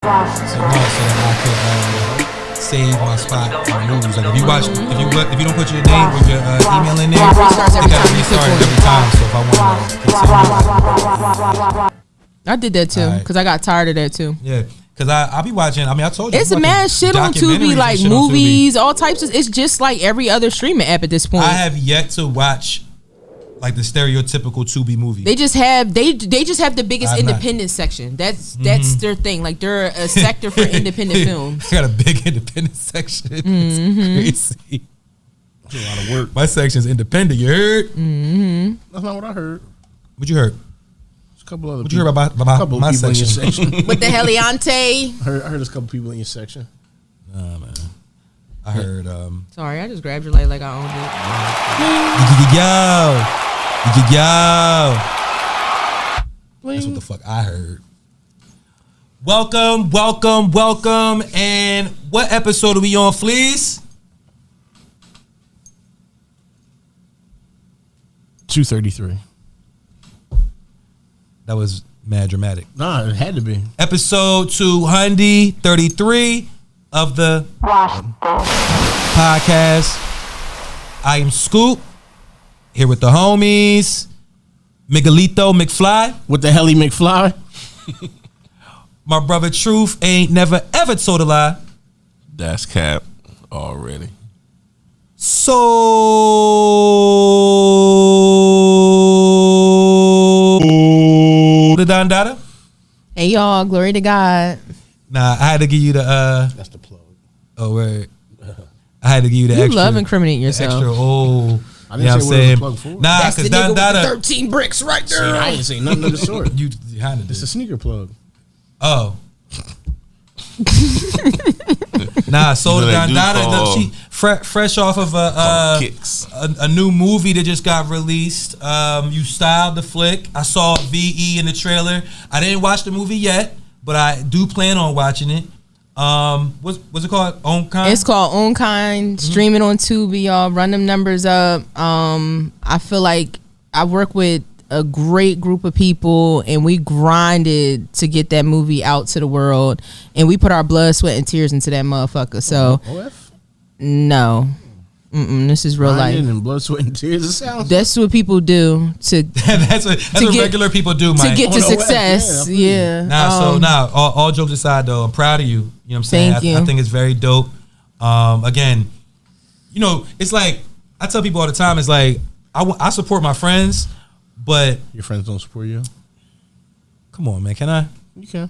I could save my spot in the movies. Like if you don't put your name or your email in there, it gotta restart every time. So if I want to continue, I did that too because I got tired of that too. Yeah. Cause I be watching. I mean, I told you it's a mad shit on Tubi, like movies, all types of. It's just like every other streaming app at this point. I have yet to watch like the stereotypical Tubi movie. They just have the biggest independent section. That's their thing. Like they're a sector for independent films. They got a big independent section. It's crazy. That's a lot of work. My section's independent. You heard? That's not what I heard. What you heard? Couple other what you heard about my section? With the Heliante. I heard there's a couple people in your section. Nah, man. I heard. Sorry, I just grabbed your leg like I owned it. Yo. That's what the fuck I heard. Welcome. And what episode are we on, Fleece? 233. That was mad dramatic. Nah, it had to be. Episode 233 of the podcast. I am Scoop, here with the homies. Miguelito McFly. What the hell he McFly? My brother Truth ain't never ever told a lie. That's cap already. So the Don Dada. Hey y'all, glory to God. Nah, I had to give you the That's the plug. Oh wait. I had to give you the you extra. You love incriminating yourself. Extra I didn't say what it was a plug for. Nah, because Don Dada 13 bricks right there. See, I ain't saying nothing of the sort. You kind of It's a sneaker plug. Oh. Nah, so the Don Dada, she fresh off of a new movie that just got released. You styled the flick. I saw VE in the trailer. I didn't watch the movie yet, but I do plan on watching it. What's it called? Own Kind? It's called Own Kind. Streaming on Tubi, y'all. Run them numbers up. I feel like I work with a great group of people, and we grinded to get that movie out to the world, and we put our blood, sweat, and tears into that motherfucker. So, no. This is real life. And blood, sweat, and tears. It sounds. That's what people do to. that's what regular people do, Mike. To get to success. Yeah. All jokes aside, though, I'm proud of you. You know what I'm saying? Thank you. I think it's very dope. Again, you know, it's like I tell people all the time. It's like I support my friends, but your friends don't support you. Come on, man. Can I? You can.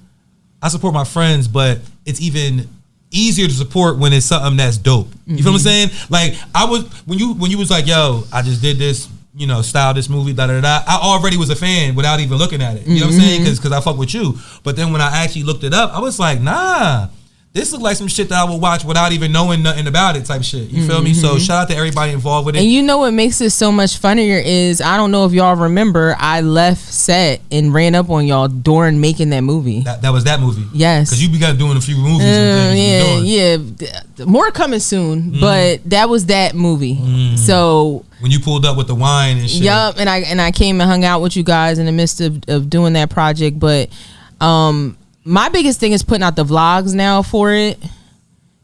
I support my friends, but it's even easier to support when it's something that's dope. You feel what I'm saying? Like I was when you was like, yo, I just did this, you know, style this movie, da da da. I already was a fan without even looking at it. You know what I'm saying? Because I fuck with you. But then when I actually looked it up, I was like, nah, this look like some shit that I would watch without even knowing nothing about it type shit. You feel me? So shout out to everybody involved with it. And you know what makes it so much funnier is, I don't know if y'all remember, I left set and ran up on y'all during making that movie. That was that movie? Yes. Because you began doing a few movies and things. Yeah. More coming soon, but that was that movie. So when you pulled up with the wine and shit. Yup, and I came and hung out with you guys in the midst of doing that project, but my biggest thing is putting out the vlogs now for it,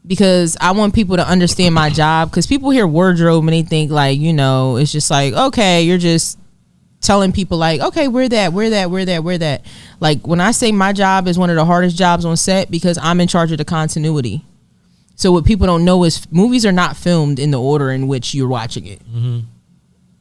because I want people to understand my job, because people hear wardrobe and they think like, you know, it's just like, okay, you're just telling people like, okay, wear that. Like when I say my job is one of the hardest jobs on set, because I'm in charge of the continuity. So what people don't know is movies are not filmed in the order in which you're watching it.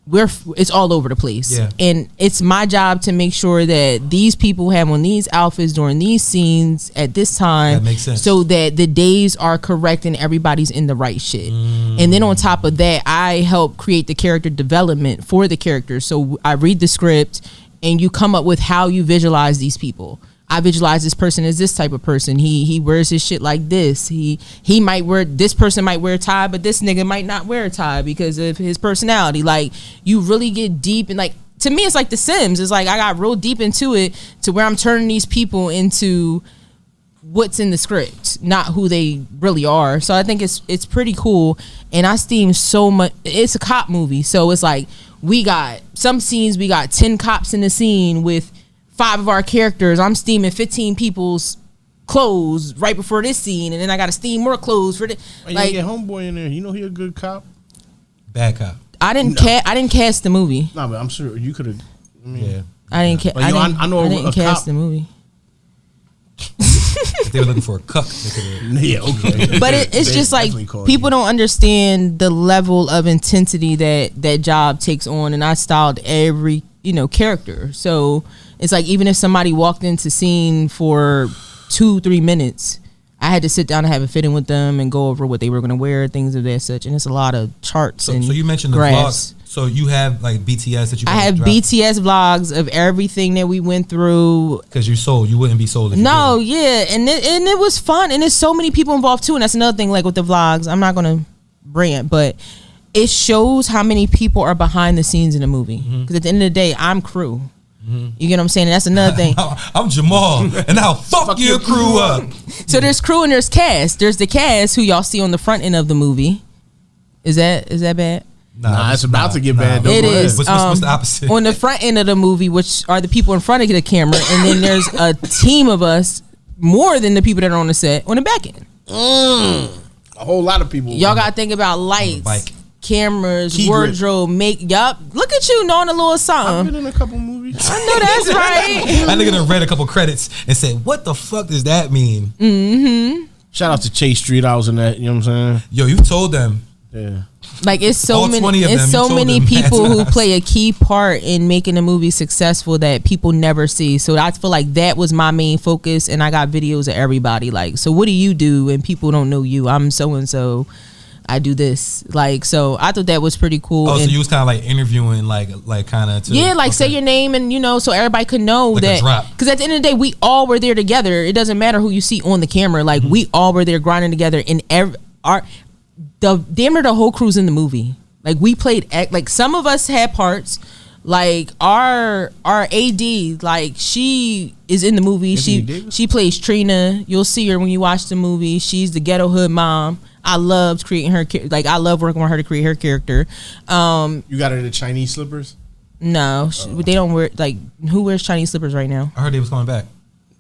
It's all over the place. Yeah. And it's my job to make sure that these people have on these outfits during these scenes at this time. That makes sense. So that the days are correct and everybody's in the right shit. And then on top of that, I help create the character development for the characters. So I read the script and you come up with how you visualize these people. I visualize this person as this type of person. He wears his shit like this. He might wear, this person might wear a tie, but this nigga might not wear a tie because of his personality. Like, you really get deep, and like, to me it's like The Sims. It's like I got real deep into it to where I'm turning these people into what's in the script, not who they really are. So I think it's pretty cool, and I steam so much. It's a cop movie, so it's like we got some scenes, we got 10 cops in the scene with 5 of our characters. I'm steaming 15 people's clothes right before this scene, and then I got to steam more clothes for this. Like, get homeboy in there. You know he a good cop. Bad cop. I didn't cast the movie. No, but I'm sure you could have. Yeah. I didn't. Like, I know I didn't a cast cop. the movie. If they were looking for a cuck, they could. Yeah, okay. But it's just like people don't understand the level of intensity that job takes on, and I styled every character. So it's like even if somebody walked into scene for 2-3 minutes, I had to sit down and have a fitting with them and go over what they were going to wear, things of that such. And it's a lot of charts. So you mentioned the graphs. vlogs. So you have like BTS that you. I have drop. BTS vlogs of everything that we went through. Because you sold, you wouldn't be sold. If No, you yeah, and it was fun, and there's so many people involved too. And that's another thing, like with the vlogs. I'm not gonna brand, but it shows how many people are behind the scenes in a movie. Because at the end of the day, I'm crew. You get what I'm saying? And that's another thing. I'm Jamal, and I'll fuck your crew up. So there's crew and there's cast. There's the cast who y'all see on the front end of the movie. Is that bad? Nah, it's about to get bad. It is. What's the opposite? On the front end of the movie, which are the people in front of the camera, and then there's a team of us, more than the people that are on the set, on the back end. A whole lot of people. Y'all got to think about lights, cameras, Key wardrobe, Yup. Look at you knowing a little I've something. been in a couple movies. I know that's right. I nigga done read a couple credits and said, "What the fuck does that mean?" Shout out to Chase Street. I was in that. You know what I'm saying? Yo, you told them. Yeah. Like it's so All 20 many, of it's them, so you told many them people mad who times. play a key part in making a movie successful that people never see. So I feel like that was my main focus, and I got videos of everybody. Like, so what do you do? And people don't know you. I'm so and so. I do this. Like, so I thought that was pretty cool. Oh, and so you was kind of like interviewing, like kind of. yeah, like say your name and so everybody could know Like a that. drop. Because at the end of the day, we all were there together. It doesn't matter who you see on the camera. Like we all were there grinding together, and damn near the whole crew's in the movie. Like we played, like some of us had parts. Like our AD, like she is in the movie. She plays Trina. You'll see her when you watch the movie. She's the ghetto hood mom. I loved creating her. Like I love working with her to create her character. You got her the Chinese slippers? No, they don't wear. Like who wears Chinese slippers right now? I heard they was coming back.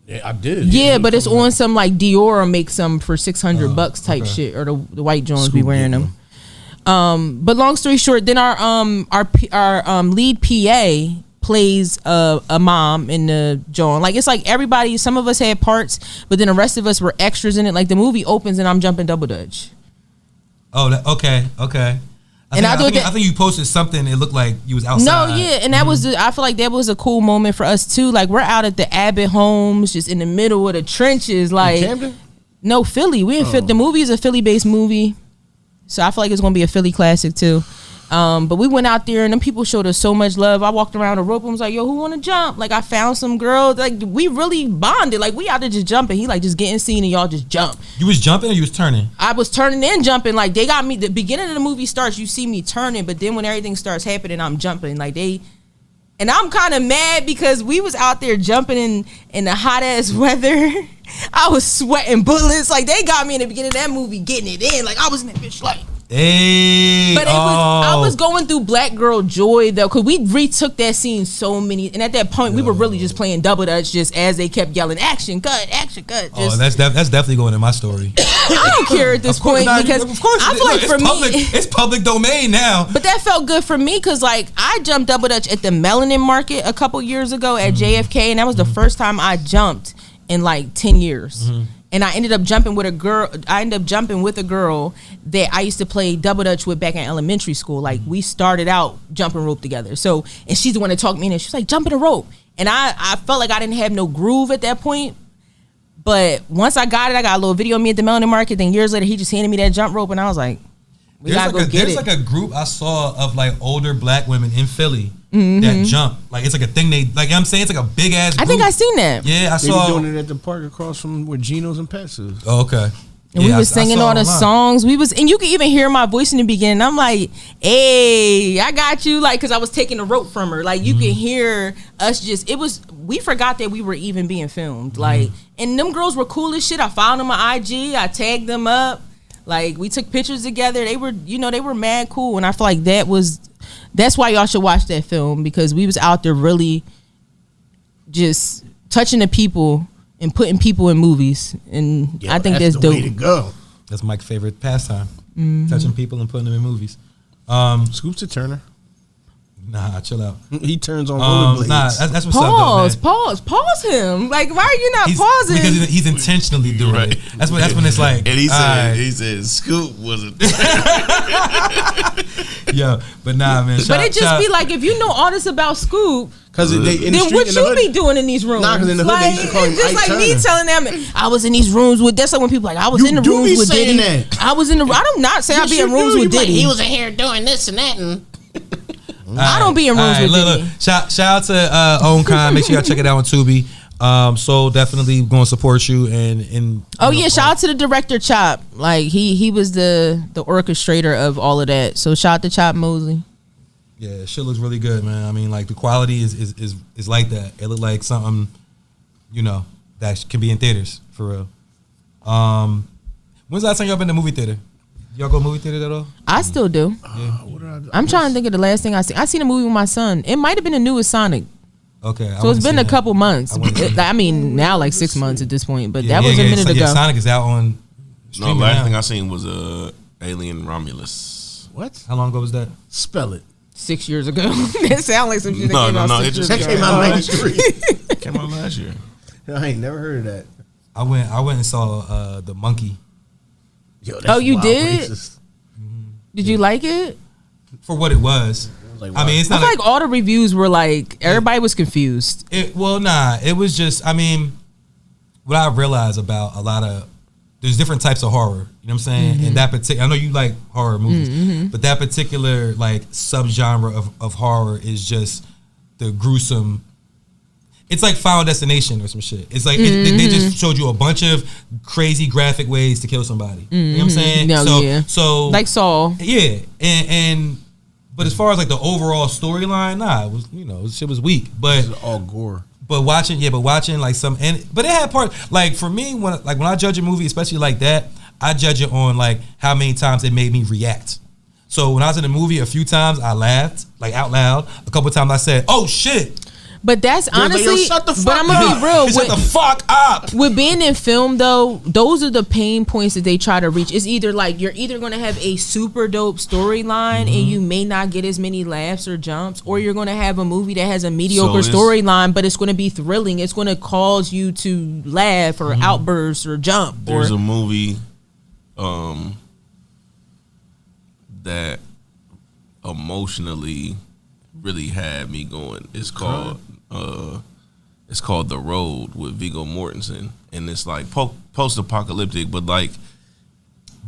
Yeah, I did. Yeah, but it's on some like Dior or make some for $600 type shit, or the white Jones be wearing them. But long story short, then our lead PA plays a mom in the John. Like it's like everybody. Some of us had parts, but then the rest of us were extras in it. Like the movie opens and I'm jumping double dutch. Oh, okay. I think you posted something. It looked like you was outside. No, yeah, and that was. I feel like that was a cool moment for us too. Like we're out at the Abbott homes, just in the middle of the trenches. Like Camden? No, Philly. We in Philly. The movie is a Philly-based movie, so I feel like it's gonna be a Philly classic too. But we went out there and them people showed us so much love. I walked around the rope and was like, yo, who want to jump? Like I found some girls. Like we really bonded. Like we out there just jumping. He like just getting seen and y'all just jump. You was jumping or you was turning? I was turning and jumping. Like they got me. The beginning of the movie starts, you see me turning, but then when everything starts happening, I'm jumping. Like and I'm kind of mad because we was out there jumping in the hot ass weather. I was sweating bullets. Like they got me in the beginning of that movie getting it in. Like I was in that bitch like. Hey, but I was going through black girl joy though, because we retook that scene so many, and at that point we were really just playing double dutch, just as they kept yelling action cut. Just, that's definitely going in my story. I don't care at this point because of course, I feel like for public, me it's public domain now. But that felt good for me because like I jumped double dutch at the Melanin Market a couple years ago at JFK, and that was the first time I jumped in like 10 years. And I ended up jumping with a girl. That I used to play double dutch with back in elementary school. Like we started out jumping rope together. So, and she's the one that talked me in. And she's like, jumping a rope. And I felt like I didn't have no groove at that point. But once I got it, I got a little video of me at the Melanin Market. Then years later, he just handed me that jump rope, and I was like, there's like a group I saw of like older black women in Philly that jump. Like it's like a thing they like. I'm saying it's like a big ass group. I think I seen that. Yeah, I They saw. were doing it at the park across from where Geno's and Pets is. Oh, okay. And we was singing all the songs. And you could even hear my voice in the beginning. I'm like, hey, I got you. Like, cause I was taking the rope from her. Like you can hear us we forgot that we were even being filmed. Like, and them girls were cool as shit. I found them on IG. I tagged them up. Like we took pictures together. They were mad cool. And I feel like that's why y'all should watch that film, because we was out there really just touching the people and putting people in movies, and I think that's the dope. way to go. That's Mike's favorite pastime. Touching people and putting them in movies. Scoops to Turner. Nah, chill out. He turns on rollerblades. Nah, that's what's up, though, man. Pause him. Like, why are you not pausing? Because he's intentionally doing it. That's when it's like. And he said Scoop wasn't. Yo, but nah, man. But it just be like, if you know all this about Scoop, Because then what you be doing in these rooms? Nah, because in the hood they used to call him it's just Ike like Turner. me telling them I was in these rooms with. That's like when people like I was in the do rooms be with saying Diddy. that. I was in the. I don't not say I be in rooms with Diddy. He was in here doing this and that, and I don't be in rooms with Diddy. Look. Shout out to Own Kind. Make sure y'all check it out on Tubi. So definitely going to support you and Shout out to the director Chop. Like he was the orchestrator of all of that. So shout out to Chop Mosley. Yeah, shit looks really good, man. I mean, like the quality is like that. It looked like something, that can be in theaters for real. When's the last time y'all been to movie theater? Y'all go movie theater at all? I still do. What did I do? I'm trying to think of the last thing I seen. I seen a movie with my son. It might have been the newest Sonic. Okay, So it's been a couple months. I mean, now like 6 months at this point, but that was a minute ago. Sonic is out on. No, last thing I seen was Alien Romulus. What? How long ago was that? Spell it. 6 years ago. It sounds like some shit that came out 6 years That ago. came out in 93. Came out last year. I ain't never heard of that. I went and saw the Monkey. Yo, Oh, you did? racist. Did you like it? For what it was. Like, I mean, it's I not feel like all the reviews were like everybody was confused. It was just, I mean, what I realized about a lot of, there's different types of horror, you know what I'm saying? And that particular, I know you like horror movies, but that particular like subgenre of horror is just the gruesome. It's like Final Destination or some shit. It's like they just showed you a bunch of crazy graphic ways to kill somebody. You know what I'm saying? No, So like Saw. Yeah, and but as far as like the overall storyline, it was shit was weak. But This is all gore. But watching like but it had part, like for me when I judge a movie, especially like that, I judge it on like how many times it made me react. So when I was in the movie, a few times I laughed like out loud. A couple times I said, "Oh shit." But that's honestly, yo, shut the fuck but I'm gonna be real. Shut the fuck up. With being in film though, those are the pain points that they try to reach. It's either like you're either gonna have a super dope storyline and you may not get as many laughs or jumps, or you're gonna have a movie that has a mediocre storyline, but it's gonna be thrilling. It's gonna cause you to laugh or outburst or jump. There's a movie that emotionally really had me going. It's called The Road with Viggo Mortensen, and it's like post-apocalyptic, but like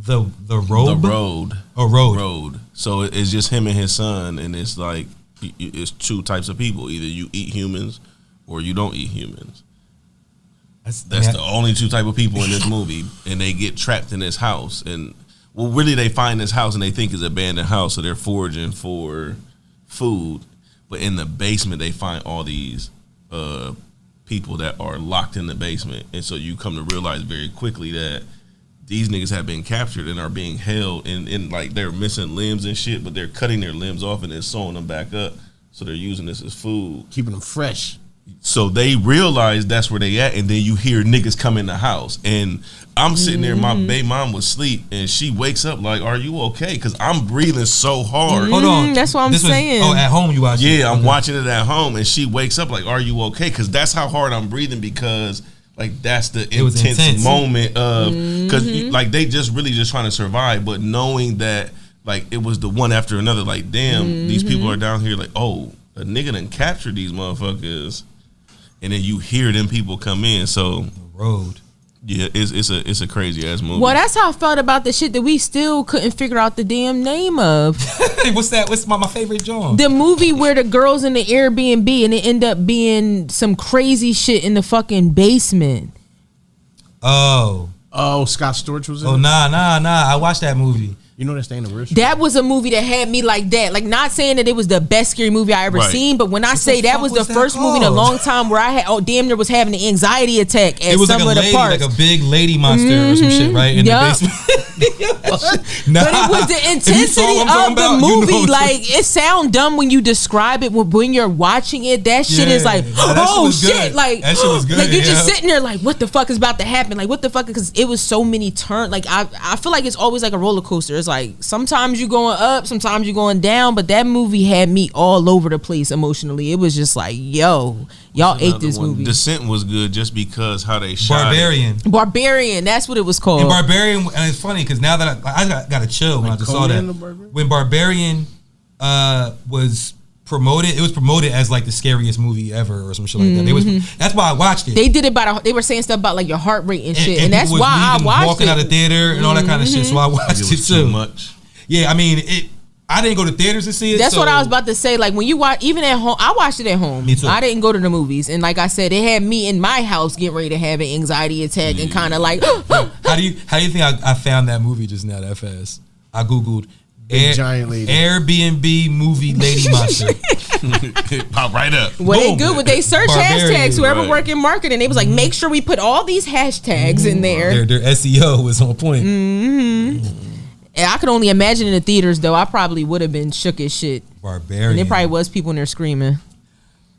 the road. The road. Oh, road. Road. So it's just him and his son, and it's like it's two types of people. Either you eat humans or you don't eat humans. That's the only two type of people in this movie, and they get trapped in this house. And well, really, they find this house and they think it's an abandoned house, so they're foraging for food. But in the basement, they find all these people that are locked in the basement, and so you come to realize very quickly that these niggas have been captured and are being held, and like they're missing limbs and shit, but they're cutting their limbs off and then sewing them back up, so they're using this as food, keeping them fresh. So they realize that's where they at, and then you hear niggas come in the house, and I'm sitting there, my baby mom was asleep, and she wakes up like, "Are you okay?" Because I'm breathing so hard. Hold on, that's what I'm saying. At home you watch it? Yeah, I'm watching it at home, and she wakes up like, "Are you okay?" Because that's how hard I'm breathing, because like that's the intense moment of, because like they just really just trying to survive, but knowing that like it was the one after another, like damn, these people are down here, like, oh, a nigga done captured these motherfuckers. And then you hear them people come in. So The Road. Yeah, it's a crazy ass movie. Well, that's how I felt about the shit that we still couldn't figure out the damn name of. What's that? What's my favorite genre? The movie where the girls in the Airbnb and it end up being some crazy shit in the fucking basement. Oh, Scott Storch was in it? Nah. I watched that movie. You know that's the anniversary. That was a movie that had me like that. Like, not saying that it was the best scary movie I ever seen, but when I say that was the first movie in a long time where I had damn near was having an anxiety attack at it was some like of the parts. Like a big lady monster or some shit, right? In the basement. Nah, But it was the if you saw intensity what I'm of the talking about, movie. you know Like, it sound dumb when you describe it, but when you're watching it, that shit is like, Yeah, that shit oh was shit. good. Like, That shit was good, like you're just yeah. sitting there like, what the fuck is about to happen? Like, what the fuck? Because it was so many turns. Like, I feel like it's always like a roller coaster. It's like, sometimes you're going up, sometimes you're going down, but that movie had me all over the place emotionally. It was just like, yo, y'all ate this movie. Descent was good just because how they shot Barbarian, that's what it was called. And Barbarian, and it's funny because now that I got to chill when I just saw that. When Barbarian was promoted, it was promoted as like the scariest movie ever or some shit like that. That's why I watched it. They did it they were saying stuff about like your heart rate and shit, and that's people was why I watched walking it. out of theater and all that kind of shit. So I watched it too. Too much. Yeah, I mean it. I didn't go to theaters to see it. That's what I was about to say. Like when you watch, even at home, I watched it at home. Me too. I didn't go to the movies, and like I said, it had me in my house getting ready to have an anxiety attack and kind of like. How do you think I found that movie just now that fast? I googled giant lady Airbnb movie lady monster. It popped right up. Well, Boom. they good with they search Barbarian, hashtags. Whoever right. work in marketing, they was like, make sure we put all these hashtags in there. Their SEO was on point. And I could only imagine in the theaters though. I probably would have been shook as shit. Barbarian. And there probably was people in there screaming.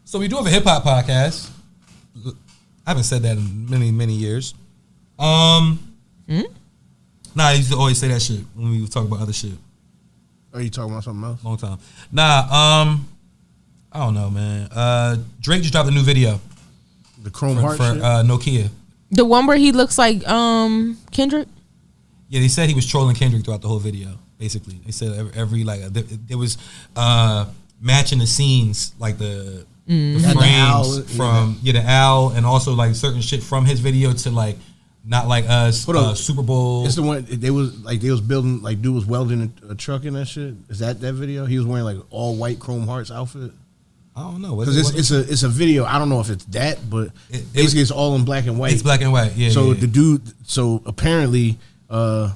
So we do have a hip hop podcast. I haven't said that in many years. Nah, I used to always say that shit when we talk about other shit. Are you talking about something else? Long time. Nah, I don't know, man. Drake just dropped a new video The Chrome for Heart shit? Nokia. The one where he looks like Kendrick. Yeah, they said he was trolling Kendrick throughout the whole video. Basically, they said every like there was matching the scenes, like the frames owl, from the owl, and also like certain shit from his video to like Not Like Us, Super Bowl. It's the one they was building, like dude was welding a truck in that shit. Is that video? He was wearing like all white Chrome Hearts outfit. I don't know Because it's a video. I don't know if it's that, but basically it's all in black and white. It's black and white. Yeah. So yeah. the dude, apparently the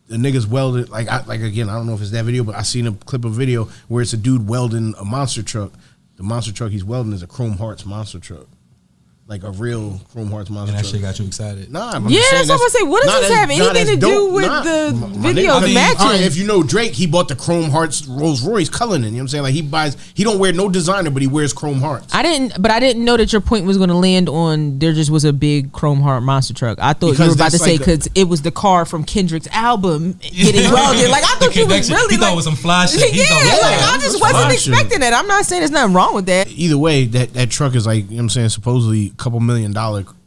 niggas welded like again, I don't know if it's that video, but I seen a clip of video where it's a dude welding a monster truck. The monster truck he's welding is a Chrome Hearts monster truck. Like a real Chrome Hearts monster And that truck. shit got you excited. Nah, I'm Yeah, just saying that's what I'm gonna say. What does this have anything to do with the video matching? All right, if you know Drake, he bought the Chrome Hearts Rolls Royce Cullinan. You know what I'm saying? Like he don't wear no designer, but he wears Chrome Hearts. I didn't know that your point was going to land on there just was a big Chrome Heart monster truck. I thought you were about to say because it was the car from Kendrick's album getting welded. Like I thought you was really he thought it was some fly shit. Yeah, like I just wasn't expecting that. I'm not saying there's nothing wrong with that. Either way, that truck is like, you know what I'm saying, supposedly a couple $1 million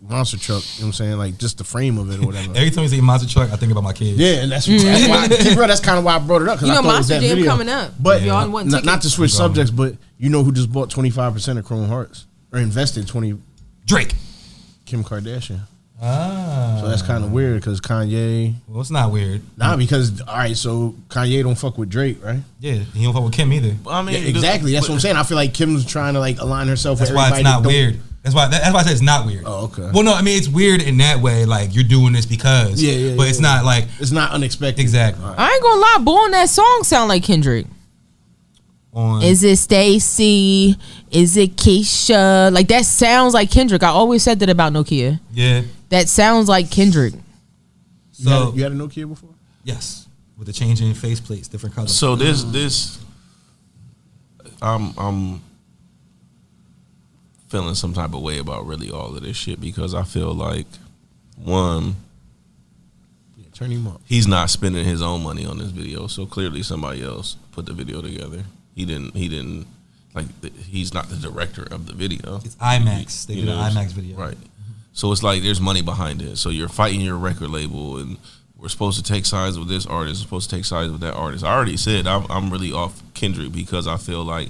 monster truck. You know what I'm saying? Like just the frame of it or whatever. Every time you say monster truck, I think about my kids. Yeah, and that's why, bro, that's kind of why I brought it up. You know, I thought Monster it was that Jam video. coming up. But Y'all want not to switch subjects, but you know who just bought 25% of Chrome Hearts or invested 20? Drake. Kim Kardashian. Ah. So that's kind of weird because Kanye. Well, it's not weird. Nah, because all right, so Kanye don't fuck with Drake, right? Yeah, he don't fuck with Kim either. I mean, Yeah, exactly. That's what I'm saying. I feel like Kim's trying to like align herself That's with why everybody. it's not that don't- weird. That's why I said it's not weird. Oh, okay. Well, no, I mean it's weird in that way. Like you're doing this because. Yeah, But it's not like It's not unexpected. exactly. All right. I ain't gonna lie, boy, on that song sound like Kendrick. On Is it Stacy? Is it Keisha? Like that sounds like Kendrick. I always said that about Nokia. yeah. That sounds like Kendrick. So You had a Nokia before? yes, with the changing faceplates, different colors. So this, I'm feeling some type of way about really all of this shit because I feel like one, Yeah, turn him up. he's not spending his own money on this video, so clearly somebody else put the video together. He didn't like he's not the director of the video. It's IMAX. They You did an know, IMAX video. Right. So it's like there's money behind it. So you're fighting your record label, and we're supposed to take sides with this artist, we're supposed to take sides with that artist. I already said I'm really off Kendrick because I feel like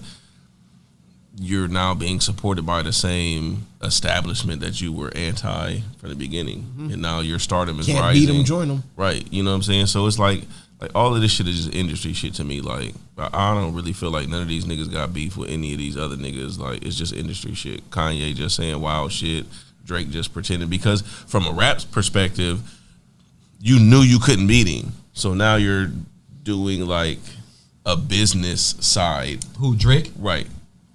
you're now being supported by the same establishment that you were anti from the beginning, and now your stardom is Can't rising. beat him, join him. Right. You know what I'm saying? So it's like all of this shit is just industry shit to me. Like I don't really feel like none of these niggas got beef with any of these other niggas. Like it's just industry shit. Kanye just saying wild shit. Drake just pretending because from a rap perspective, you knew you couldn't beat him. So now you're doing like a business side. Who, Drake? Right.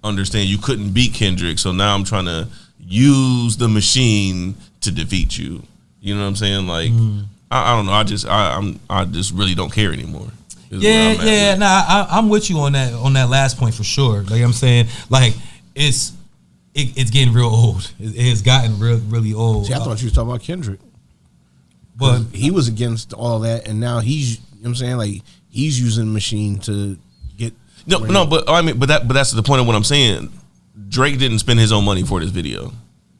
Understand you couldn't beat Kendrick. So now I'm trying to use the machine to defeat you. You know what I'm saying? Like, I don't know. I just really don't care anymore. Yeah. Nah, I'm with you on that last point for sure. Like I'm saying, like it's getting real old. It has gotten really old. See, I thought you was talking about Kendrick. But he was against all that, and now he's, you know what I'm saying, like he's using the machine to get. No, but I mean, but that's the point of what I'm saying. Drake didn't spend his own money for this video.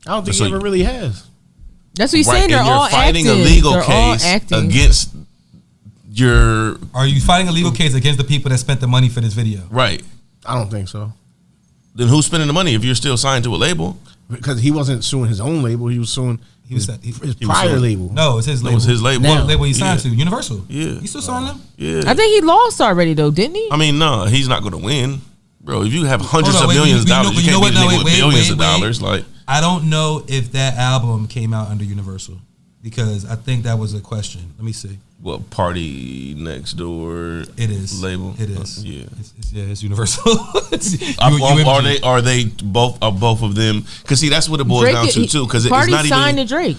I don't think he ever really has. That's what he's saying. They're and all you're fighting acting. a legal They're case against your. Are you fighting a legal case against the people that spent the money for this video? Right. I don't think so. Then who's spending the money if you're still signed to a label? Because he wasn't suing his own label. He was suing his prior label. No, it's his label. No, it's his label. What label he signed to? Universal. Yeah. He still signed them? Yeah. I think he lost already though, didn't he? I mean, no, he's not going to win. Bro, if you have hundreds of millions of dollars, you can't be a nigga with billions of dollars. Like, I don't know if that album came out under Universal because I think that was a question. Let me see. What Party Next Door? It is label. It is. Yeah. It's Universal. Are they both of them? Because see, that's what it boils Drake, down to too. Because it's Party not signed even to Drake.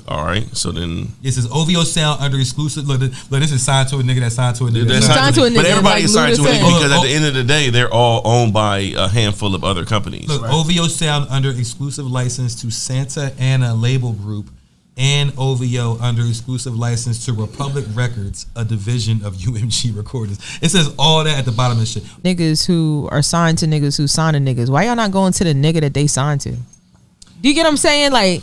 All right, so then this is OVO Sound under exclusive. Look, this is signed to a nigga that signed to a nigga. But everybody is signed to a nigga because at the end of the day, they're all owned by a handful of other companies. Look, OVO Sound under exclusive license to Santa Ana Label Group, and OVO under exclusive license to Republic Records, a division of UMG Recordings. It says all that at the bottom of the shit. Niggas who are signed to niggas who sign to niggas. Why y'all not going to the nigga that they signed to? Do you get what I'm saying? Like.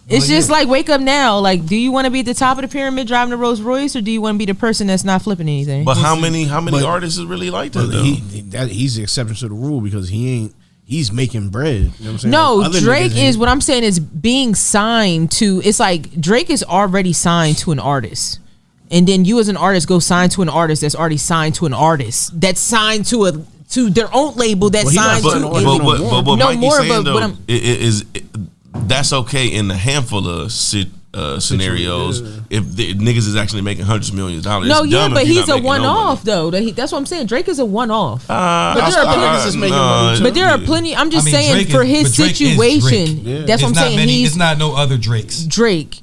It's just like wake up now. Like, do you want to be at the top of the pyramid driving a Rolls Royce, or do you want to be the person that's not flipping anything? But how many artists is really like that? He's the exception to the rule because he's making bread. You know what I'm saying? No, like Drake is what I'm saying is being signed to. It's like Drake is already signed to an artist, and then you as an artist go sign to an artist that's already signed to an artist that's signed to their own label that's signed to. But what Mikey's saying though is. That's okay in a handful of scenarios if the niggas is actually making hundreds of millions of dollars. No, yeah, but he's a one-off though. That's what I'm saying. Drake is a one-off. But there are plenty. I'm just saying for his situation. That's what I'm saying. It's not no other Drakes. Drake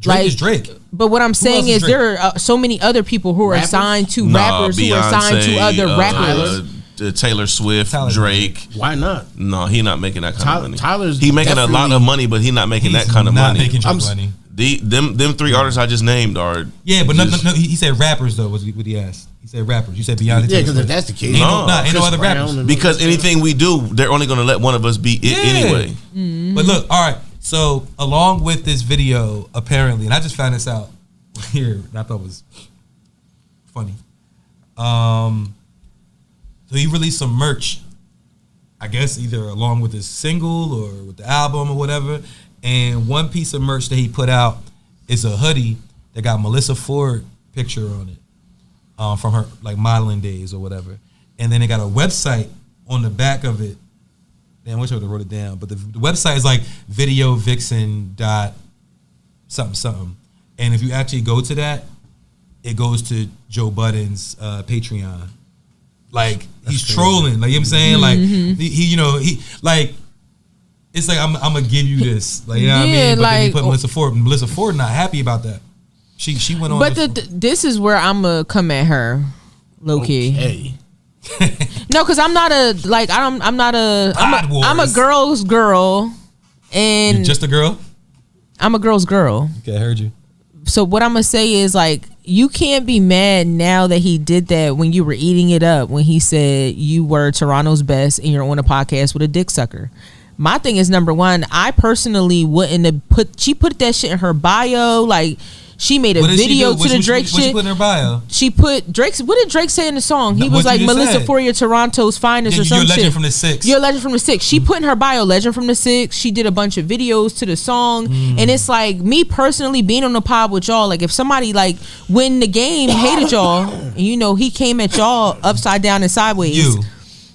is Drake. But what I'm saying is there are so many other people who are signed to rappers who are signed to other rappers. Taylor Swift, Drake. Why not? No, he not making that kind of money. He making a lot of money, but he not making that kind of money. Money. Them three artists I just named are but no. He said rappers though. Was what he asked? He said rappers. You said Beyonce. Yeah, because if that's the case, ain't no other rappers. Because anything we do, they're only going to let one of us be it anyway. Mm-hmm. But look, all right. So along with this video, apparently, and I just found this out here, and I thought it was funny. So he released some merch, I guess either along with his single or with the album or whatever. And one piece of merch that he put out is a hoodie that got Melissa Ford picture on it from her like modeling days or whatever. And then they got a website on the back of it. Damn, I wish I would have wrote it down. But the website is like videovixen dot something. And if you actually go to that, it goes to Joe Budden's Patreon. Like he's trolling, like you know what I'm saying, like he like it's like I'm gonna give you this, like you know what I mean. But then he put Melissa Ford. Melissa Ford not happy about that. She went on. But this is where I'm gonna come at her, low key. Okay. No, because I'm not a girl's girl, and you're just a girl. I'm a girl's girl. Okay, I heard you. So what I'm gonna say is like. You can't be mad now that he did that when you were eating it up when he said you were Toronto's best and you're on a podcast with a dick sucker. My thing is, number one, I personally wouldn't have she put that shit in her bio. Like she made a video to the Drake shit. What she put in her bio? She put Drake's. What did Drake say in the song? He was like Melissa Ford, you're Toronto's finest or something. You're a legend from the six. You're a legend from the six. She put in her bio legend from the six. She did a bunch of videos to the song, and it's like me personally being on the pod with y'all. Like if somebody like win the game hated y'all, and you know he came at y'all upside down and sideways.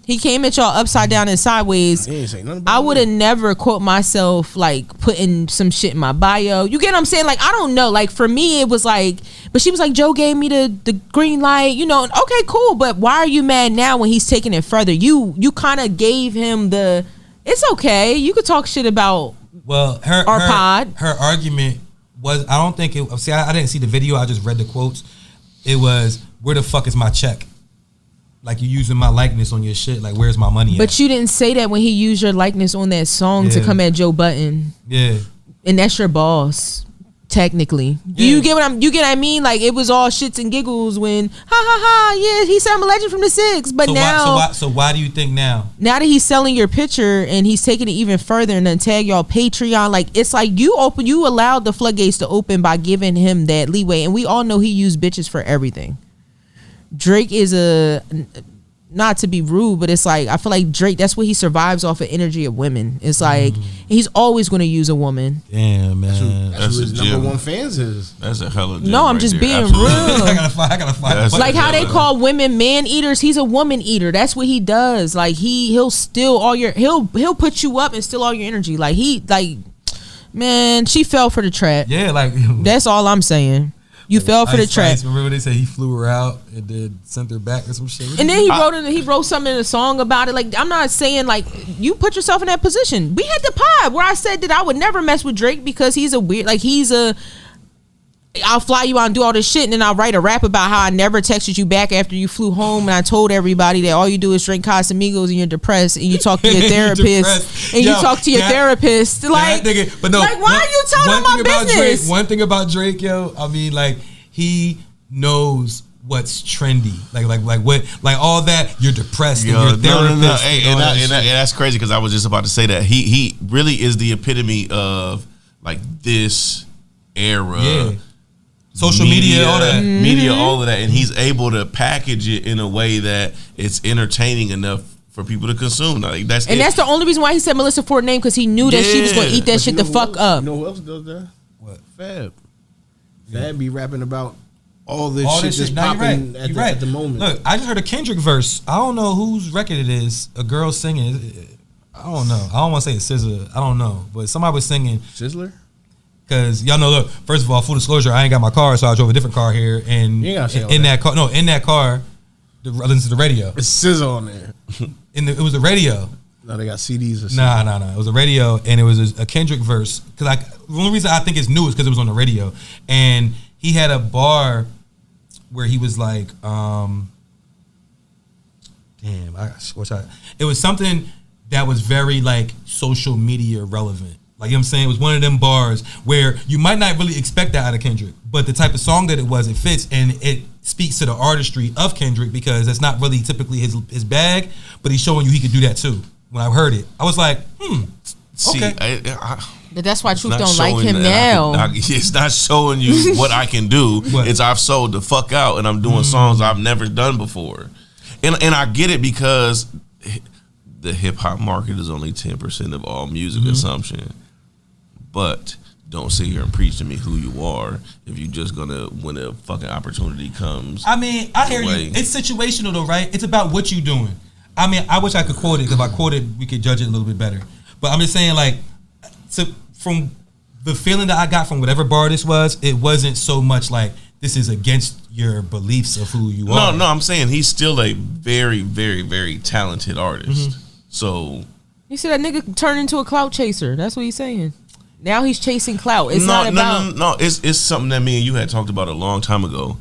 He came at y'all upside down and sideways. I would have never quote myself like putting some shit in my bio. You get what I'm saying? Like, I don't know. Like, for me, it was like, but she was like, Joe gave me the green light, you know, okay, cool. But why are you mad now when he's taking it further? You kind of gave him it's okay. You could talk shit about her pod. Her argument was, I don't think it, see, I didn't see the video, I just read the quotes. It was, where the fuck is my check? Like, you using my likeness on your shit, like, where's my money But at? you didn't say that when he used your likeness on that song to come at Joe Budden. Yeah. And that's your boss, technically. Do Yeah. you get what I mean? Like, it was all shits and giggles when, ha ha ha, yeah, he said I'm a legend from the 6. But So why do you think now? Now that he's selling your picture and he's taking it even further and then tag y'all Patreon, like, it's like you allowed the floodgates to open by giving him that leeway. And we all know he used bitches for everything. Drake is not to be rude, but it's like, I feel like Drake, that's what he survives off of energy of women. It's like, he's always going to use a woman. Damn, man. That's who his number one fans is. That's a hell of No, I'm just being real. I gotta find Like how they call women man eaters, he's a woman eater. That's what he does. Like he'll steal all your, he'll put you up and steal all your energy. Like man, she fell for the trap. Yeah, like that's all I'm saying. You fell for the trap. Remember they said he flew her out and then sent her back or some shit. And then he wrote something in a song about it. Like, I'm not saying, like, you put yourself in that position. We had the pod where I said that I would never mess with Drake because he's a weird, like, I'll fly you out and do all this shit, and then I'll write a rap about how I never texted you back after you flew home, and I told everybody that all you do is drink Casamigos and you're depressed, and you talk to your therapist, and you talk to your therapist. Like, but no, like, why are you telling my business? One thing about Drake, yo, I mean, like, he knows what's trendy, like what, like all that. You're depressed, and your therapist. No. Hey, and that's crazy because I was just about to say that he really is the epitome of like this era. Yeah. Social media, all that. Media, all of that. And he's able to package it in a way that it's entertaining enough for people to consume. Like, that's the only reason why he said Melissa Ford name, because he knew that she was going to eat that shit the fuck up. You know who else does that? What? Fab. Fab be rapping about all this All shit this that's shit. No, popping at the moment. Look, I just heard a Kendrick verse. I don't know whose record it is. A girl singing. I don't know. I don't want to say it's SZA. I don't know. But somebody was singing. Sizzler? Because y'all know, look, first of all, full disclosure, I ain't got my car, so I drove a different car here. And you ain't gotta say all in that car, I listened to the radio. It's SZA on there. It was a radio. No, they got CDs or something. No. It was a radio, and it was a Kendrick verse. Because the only reason I think it's new is because it was on the radio. And he had a bar where he was like, it was something that was very like social media relevant. Like, you know what I'm saying? It was one of them bars where you might not really expect that out of Kendrick, but the type of song that it was, it fits, and it speaks to the artistry of Kendrick because that's not really typically his bag, but he's showing you he could do that too. When I heard it, I was like, See, okay. But that's why Truth don't like him now. It's not showing you what I can do. It's I've sold the fuck out, and I'm doing songs I've never done before. And I get it because the hip hop market is only 10% of all music consumption. But don't sit here and preach to me who you are if you're just gonna, when a fucking opportunity comes. I mean, I hear you. It's situational though, right? It's about what you doing. I mean, I wish I could quote it, because if I quote it, we could judge it a little bit better. But I'm just saying, like, from the feeling that I got from whatever bar this was, it wasn't so much like this is against your beliefs of who you are. No, I'm saying he's still a very, very, very talented artist. So you see that nigga turn into a clout chaser. That's what he's saying. Now he's chasing clout. It's not about... No. It's something that me and you had talked about a long time ago.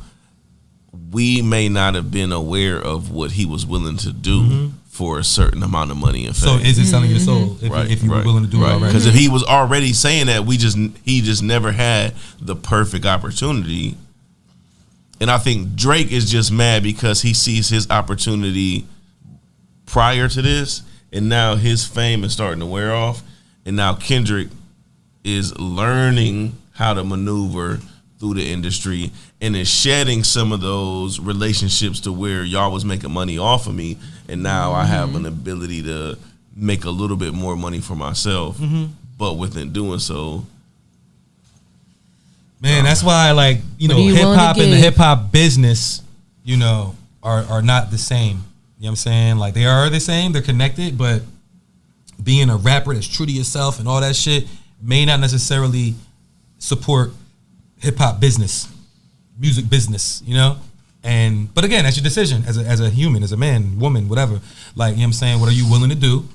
We may not have been aware of what he was willing to do for a certain amount of money and fame. So is it selling your soul if you were willing to do it already? Because if he was already saying that, he just never had the perfect opportunity. And I think Drake is just mad because he sees his opportunity prior to this, and now his fame is starting to wear off, and now Kendrick is learning how to maneuver through the industry and is shedding some of those relationships to where y'all was making money off of me, and now I have an ability to make a little bit more money for myself, but within doing so, man, that's why, like, hip hop and the hip hop business, are not the same. You know what I'm saying? Like, they are the same, they're connected, but being a rapper that's true to yourself and all that shit may not necessarily support hip hop business, music business, but again, that's your decision as a human, as a man, woman, whatever. Like, you know what I'm saying? What are you willing to do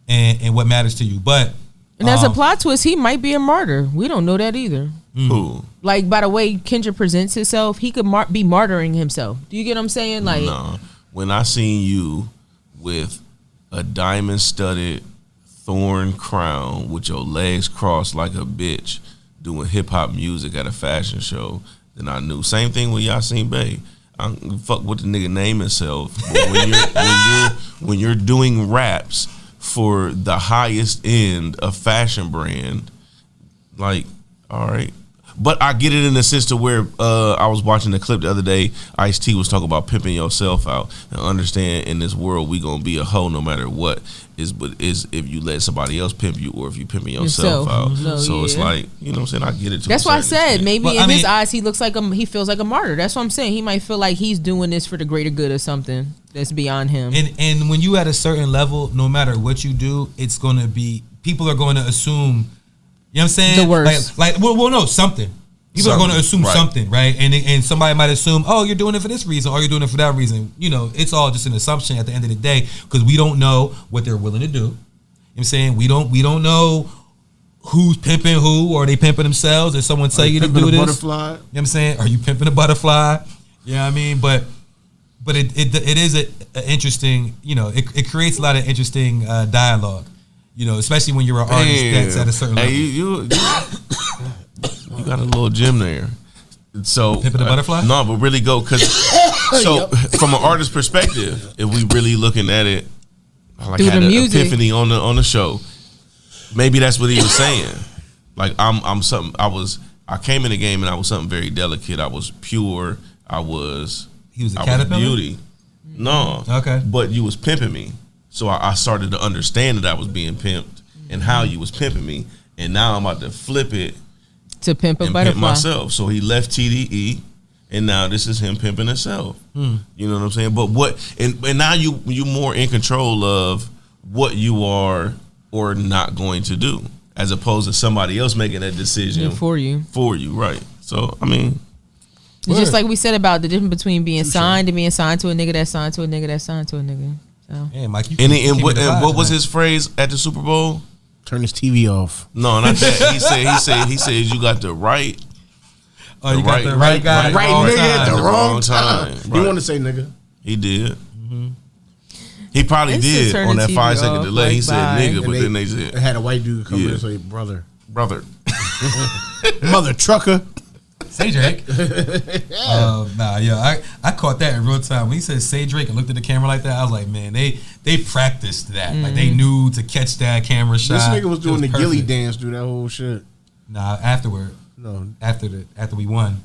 and what matters to you? But and as a plot twist, he might be a martyr. We don't know that either. Who? Like, by the way Kendrick presents himself, he could be martyring himself. Do you get what I'm saying? Like, no. When I seen you with a diamond studded thorn crown with your legs crossed like a bitch doing hip hop music at a fashion show, then I knew. Same thing when y'all seen Bay. I don't fuck what the nigga name himself. But when you're doing raps for the highest end of fashion brand, like, all right. But I get it in the sense to where I was watching the clip the other day. Ice-T was talking about pimping yourself out and understand in this world we gonna be a hoe no matter what. Is if you let somebody else pimp you or if you pimping yourself out. No, so it's like, you know what I'm saying? I get it. That's why I said extent. maybe in his eyes he looks like he feels like a martyr. That's what I'm saying. He might feel like he's doing this for the greater good or something that's beyond him. And when you at a certain level, no matter what you do, it's gonna be people are going to assume. You know what I'm saying? The worst. Like well, no, something. People are going to assume something, right? And somebody might assume, oh, you're doing it for this reason, or you're doing it for that reason. You know, it's all just an assumption at the end of the day because we don't know what they're willing to do. You know what I'm saying? We don't know who's pimping who, or they pimping themselves, or someone tell you to do this. Butterfly? You know what I'm saying? Are you pimping a butterfly? You know what I mean? But it is an interesting, you know, it creates a lot of interesting dialogue. You know, especially when you're an artist that's at a certain level. You got a little gym there. So Pimping the butterfly? No, but really go because so from an artist perspective, if we really looking at it, I like Through had the an music. epiphany on the show. Maybe that's what he was saying. Like I'm something. I came in the game and I was something very delicate. I was pure. He was a I caterpillar? was beauty. No. Okay. But you was pimping me. So I started to understand that I was being pimped and how you was pimping me. And now I'm about to flip it To pimp a and butterfly. pimp myself. So he left TDE and now this is him pimping himself. You know what I'm saying? But and now you more in control of what you are or not going to do, as opposed to somebody else making that decision for you. For you, right. So I mean, It's just like we said about the difference between being signed and being signed to a nigga that's signed to a nigga that's signed to a nigga. So. Yeah, Mike, you and what was his phrase at the Super Bowl? Turn his TV off. No, not that. He said you got the right. Oh, you got the right guy, right nigga at the wrong time. Right. He wanted to say nigga. He did. He probably It's did to turn on the that TV 5 second off, delay. He like, said bye. nigga, And but then they said They had a white dude come in Yeah. and say brother. brother. Mother trucker. Say Drake. I caught that in real time. When he said say Drake and looked at the camera like that, I was like, man, they practiced that. Like they knew to catch that camera shot. This nigga was doing the perfect. ghillie dance through that whole shit. Nah, afterward. No. After we won.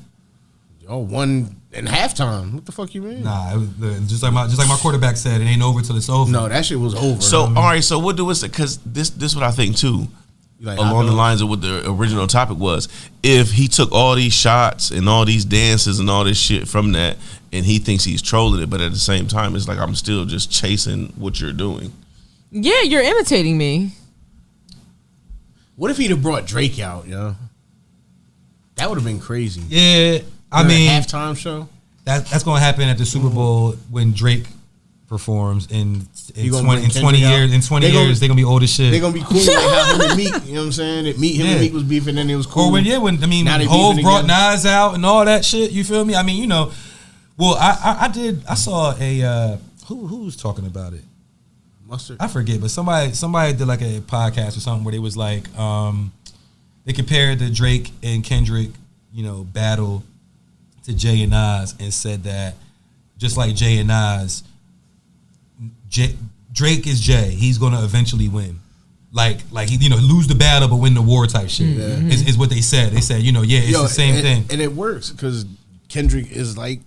Oh, one in halftime. What the fuck you mean? Nah, it was just like my quarterback said, it ain't over till it's over. No, that shit was over. So all right, so what do we say? Because this what I think too. Like, Along the lines of what the original topic was, if he took all these shots and all these dances and all this shit from that, and he thinks he's trolling it, but at the same time, it's like I'm still just chasing what you're doing. Yeah, you're imitating me. What if he'd have brought Drake out, yo? That would have been crazy. Yeah, I During mean, a halftime show. that's gonna happen at the Super Bowl when Drake performs in You gonna bring 20 Kendrick years. out? In 20 They gonna- years, they're gonna be old as shit. They're gonna be cool like how him and Meek, you know what I'm saying? That Meek, him and Yeah. Meek was beefing, and it was cool. Or when Now they Hov beefing brought again. Nas out and all that shit. You feel me? I mean, you know. Well, I saw a who was talking about it. Mustard. I forget, but somebody did like a podcast or something where they was like, they compared the Drake and Kendrick, you know, battle to Jay and Nas and said that just like Jay and Nas, Drake is Jay. He's gonna eventually win. Like he, you know, lose the battle but win the war type shit. Is what they said. They said, you know, yeah, it's the same thing. And it works because Kendrick is like,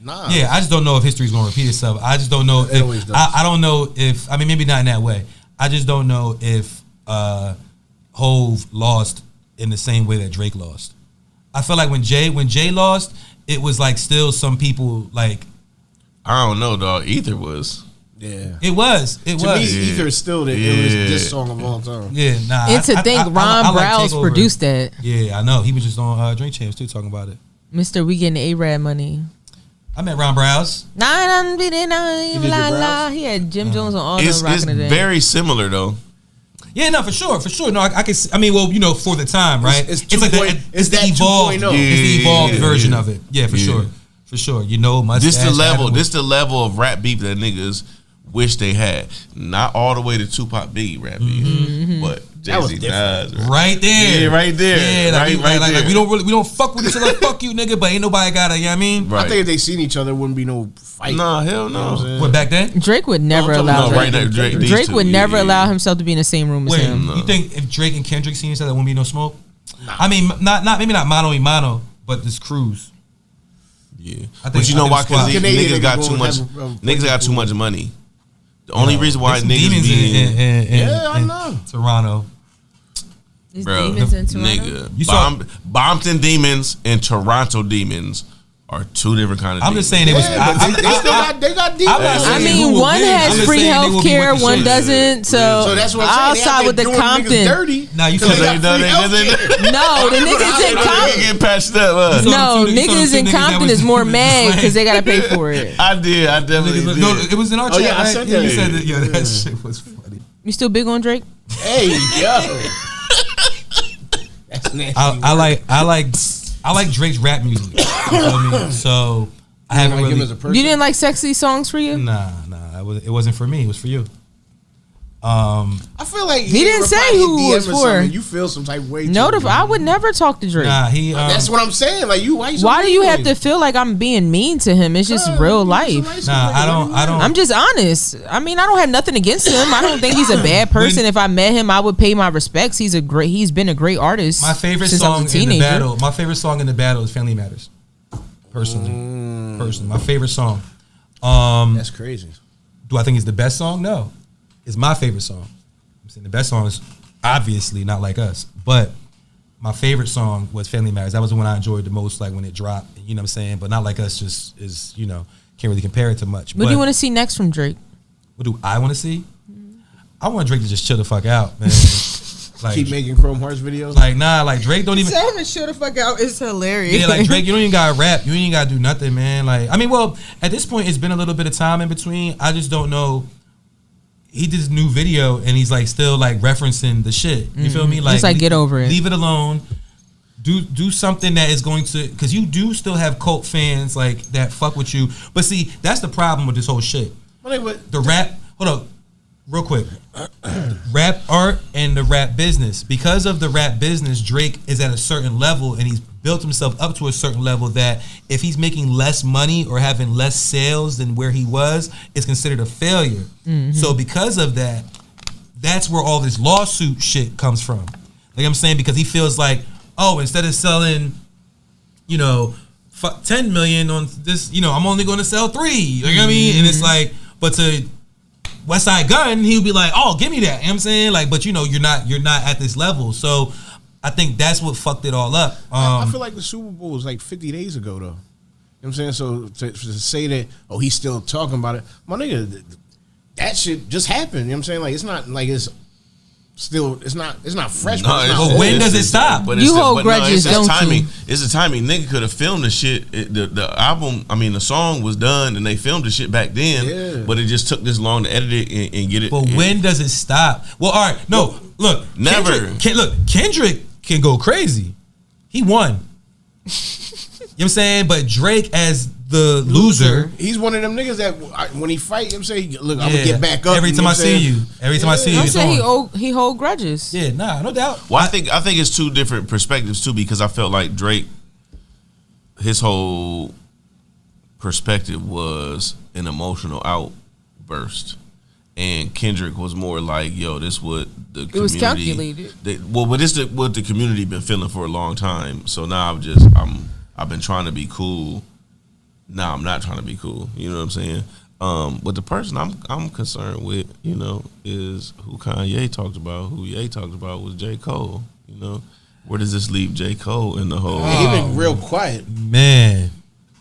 nah. Yeah, I just don't know if history's gonna repeat itself. I just don't know It always if does. I don't know if, I mean, maybe not in that way. I just don't know if Hov lost in the same way that Drake lost. I feel like when Jay lost, it was like still some people like I don't know, dog. Ether was. Yeah. it was. To me, Ether is still the this song of all time. Yeah, nah. And to think Ron like Browse Takeover. produced that. Yeah, I know. He was just on Drink Champs too talking about it. Mr. We getting A-Rad money. I met Ron Browse. did your La, la. Browse? He had Jim Jones on all them It's rocking it in. very similar though. Yeah, no, for sure. No, I can. I mean, well, for the time, right? It's like it's the that evolved. 2.0. It's the evolved version of it. Yeah, for sure. For sure. This the level of rap beef that niggas wish they had. Not all the way to Tupac Biggie rap beef, but Jay-Z Nas. Right there. Yeah, right there. Yeah, like we don't fuck with each other. Fuck you, nigga. But ain't nobody got you know what I mean? Right. I think if they seen each other, it wouldn't be no fight. Nah, hell no. What, back then? Drake would never allow Drake would never allow himself to be in the same room as him. You think if Drake and Kendrick seen each other, there wouldn't be no smoke? Nah. I mean, maybe not mano y mano, but this cruise. Yeah, but you know why? Because niggas got too much. Niggas got too much money. The only reason why niggas be I know Toronto. Bro, demons in Toronto? Nigga, Bompton Demons and Toronto Demons are two different kind of. I'm just saying they got demons. I mean, one has free health care, one doesn't. So that's what I'm saying. I'll side with the Compton. Now you feel like no, the niggas in Compton get patched up. No, niggas in Compton is more mad because they gotta pay for it. I definitely did. No, it was in our chat. Yeah, I said that. You said that. Yeah, that shit was funny. You still big on Drake? Hey, yo. That's nasty. I like Drake's rap music. You feel me? So I haven't really. Him as a person? You didn't like sexy songs for you? Nah. It wasn't for me. It was for you. I feel like he didn't say who it was for. You feel some type of way. I would never talk to Drake. Nah, that's what I'm saying. Like why do you have to feel like I'm being mean to him? It's just real life. Nah, I don't. I'm just honest. I mean, I don't have nothing against him. I don't think he's a bad person. If I met him, I would pay my respects. He's been a great artist. My favorite song in the battle. My favorite song in the battle is "Family Matters." Personally, my favorite song. That's crazy. Do I think it's the best song? No, it's my favorite song. I'm saying the best song is obviously Not Like Us, but my favorite song was Family Matters. That was the one I enjoyed the most, like when it dropped. You know what I'm saying? But Not Like Us just is, can't really compare it to much. What do you want to see next from Drake? What do I want to see? I want Drake to just chill the fuck out, man. Like, keep making Chrome Hearts videos? Like Drake don't even... Tell him chill the fuck out is hilarious. Yeah, like Drake, you don't even gotta rap. You ain't even gotta do nothing, man. Like, I mean, well, at this point, it's been a little bit of time in between. I just don't know. He did his new video, and he's, like, still, like, referencing the shit. You feel me? Like, just, like, get over it. Leave it alone. Do something that is going to... Because you do still have cult fans, like, that fuck with you. But, see, that's the problem with this whole shit. The rap... Hold up. Real quick, rap art and the rap business. Because of the rap business, Drake is at a certain level and he's built himself up to a certain level that if he's making less money or having less sales than where he was, it's considered a failure. Mm-hmm. So because of that, that's where all this lawsuit shit comes from. Like I'm saying, because he feels like, oh, instead of selling, 10 million on this, I'm only going to sell 3. You know what I mean? And it's like, but to West Side Gun, he'll be like, oh, give me that. You know what I'm saying? Like, but you're not at this level. So I think that's what fucked it all up. I feel like the Super Bowl was like 50 days ago, though. You know what I'm saying? So to say that, oh, he's still talking about it, my nigga, that shit just happened. You know what I'm saying? Like, it's not like it's still, it's not fresh. But when does it stop? But you hold grudges, don't timing. you? It's the timing. Nigga could have filmed the shit. The album, I mean, the song was done and they filmed the shit back then. Yeah. But it just took this long to edit it and get it. But when does it stop? Well, all right. No, look. Never. Kendrick can go crazy. He won. You know what I'm saying? But Drake as the loser. He's one of them niggas that when he fight, you know what I'm saying, look, I'm going to get back up. Every time I see you. Every time I see you, I'm saying he hold grudges. Yeah, nah, no doubt. Well, I think it's two different perspectives too, because I felt like Drake, his whole perspective was an emotional outburst. And Kendrick was more like, yo, this what the community... It was calculated. But this is what the community been feeling for a long time. So now I've been trying to be cool. Now I'm not trying to be cool. You know what I'm saying? But the person I'm concerned with, is who Kanye talked about. Who Ye talked about was J. Cole. Where does this leave J. Cole in the whole... He been real quiet. Man.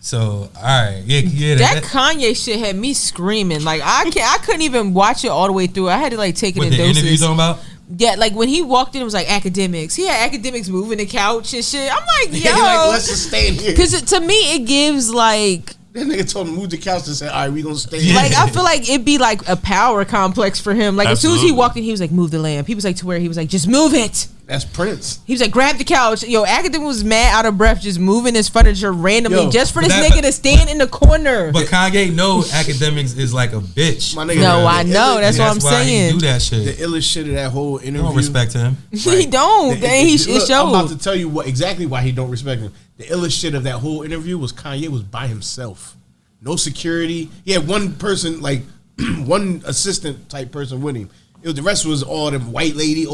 So, all right. Yeah, that Kanye shit had me screaming. Like, I couldn't even watch it all the way through. I had to, like, take it in doses. What, the interview you talking about? Yeah, like, when he walked in, it was like academics. He had academics moving the couch and shit. I'm like, yo. Like, let's just stay in here. Because to me, it gives, like, That nigga told him to move the couch and said, all right, we gonna stay. Like, I feel like it'd be like a power complex for him. Like, as soon as he walked in, he was like, move the lamp. He was like, to where he was like, just move it. That's Prince. He was like, grab the couch. Yo, Academic was mad out of breath just moving his furniture randomly just for this nigga to stand in the corner. But Kanye Academics is like a bitch. My nigga, no, I know. That's what I'm saying. He do that shit. The illest shit of that whole interview. I don't respect him. He don't. It showed. I'm about to tell you exactly why he don't respect him. The illest shit of that whole interview was Kanye was by himself. No security. He had one person, like one assistant type person with him. The rest was all them old white ladies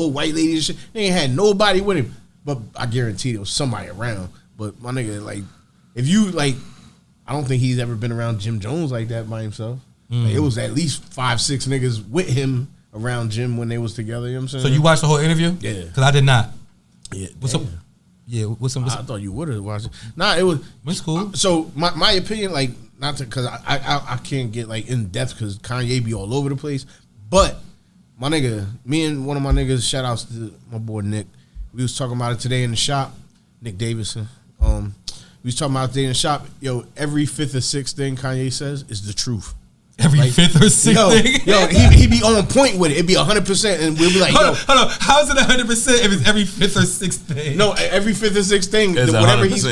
and shit. They ain't had nobody with him. But I guarantee there was somebody around. But my nigga, like, if you like, I don't think he's ever been around Jim Jones like that by himself. Like, it was at least 5-6 niggas with him around Jim when they was together. You know what I'm saying? So you watched the whole interview? Yeah. Because I did not. Yeah. What's up? Yeah. What's up? I thought you would have watched it. Nah, it was. It's cool. So my opinion, like, not to, because I can't get like in depth because Kanye be all over the place. But my nigga, me and one of my niggas, shout outs to my boy Nick. We was talking about it today in the shop. Nick Davison. We was talking about it today in the shop. Yo, every fifth or sixth thing Kanye says is the truth. Every fifth or sixth thing? Yo, he be on point with it. It'd be 100%, and we'll be like, hold on. How is it 100% if it's every fifth or sixth thing? No, every fifth or sixth thing, whatever he's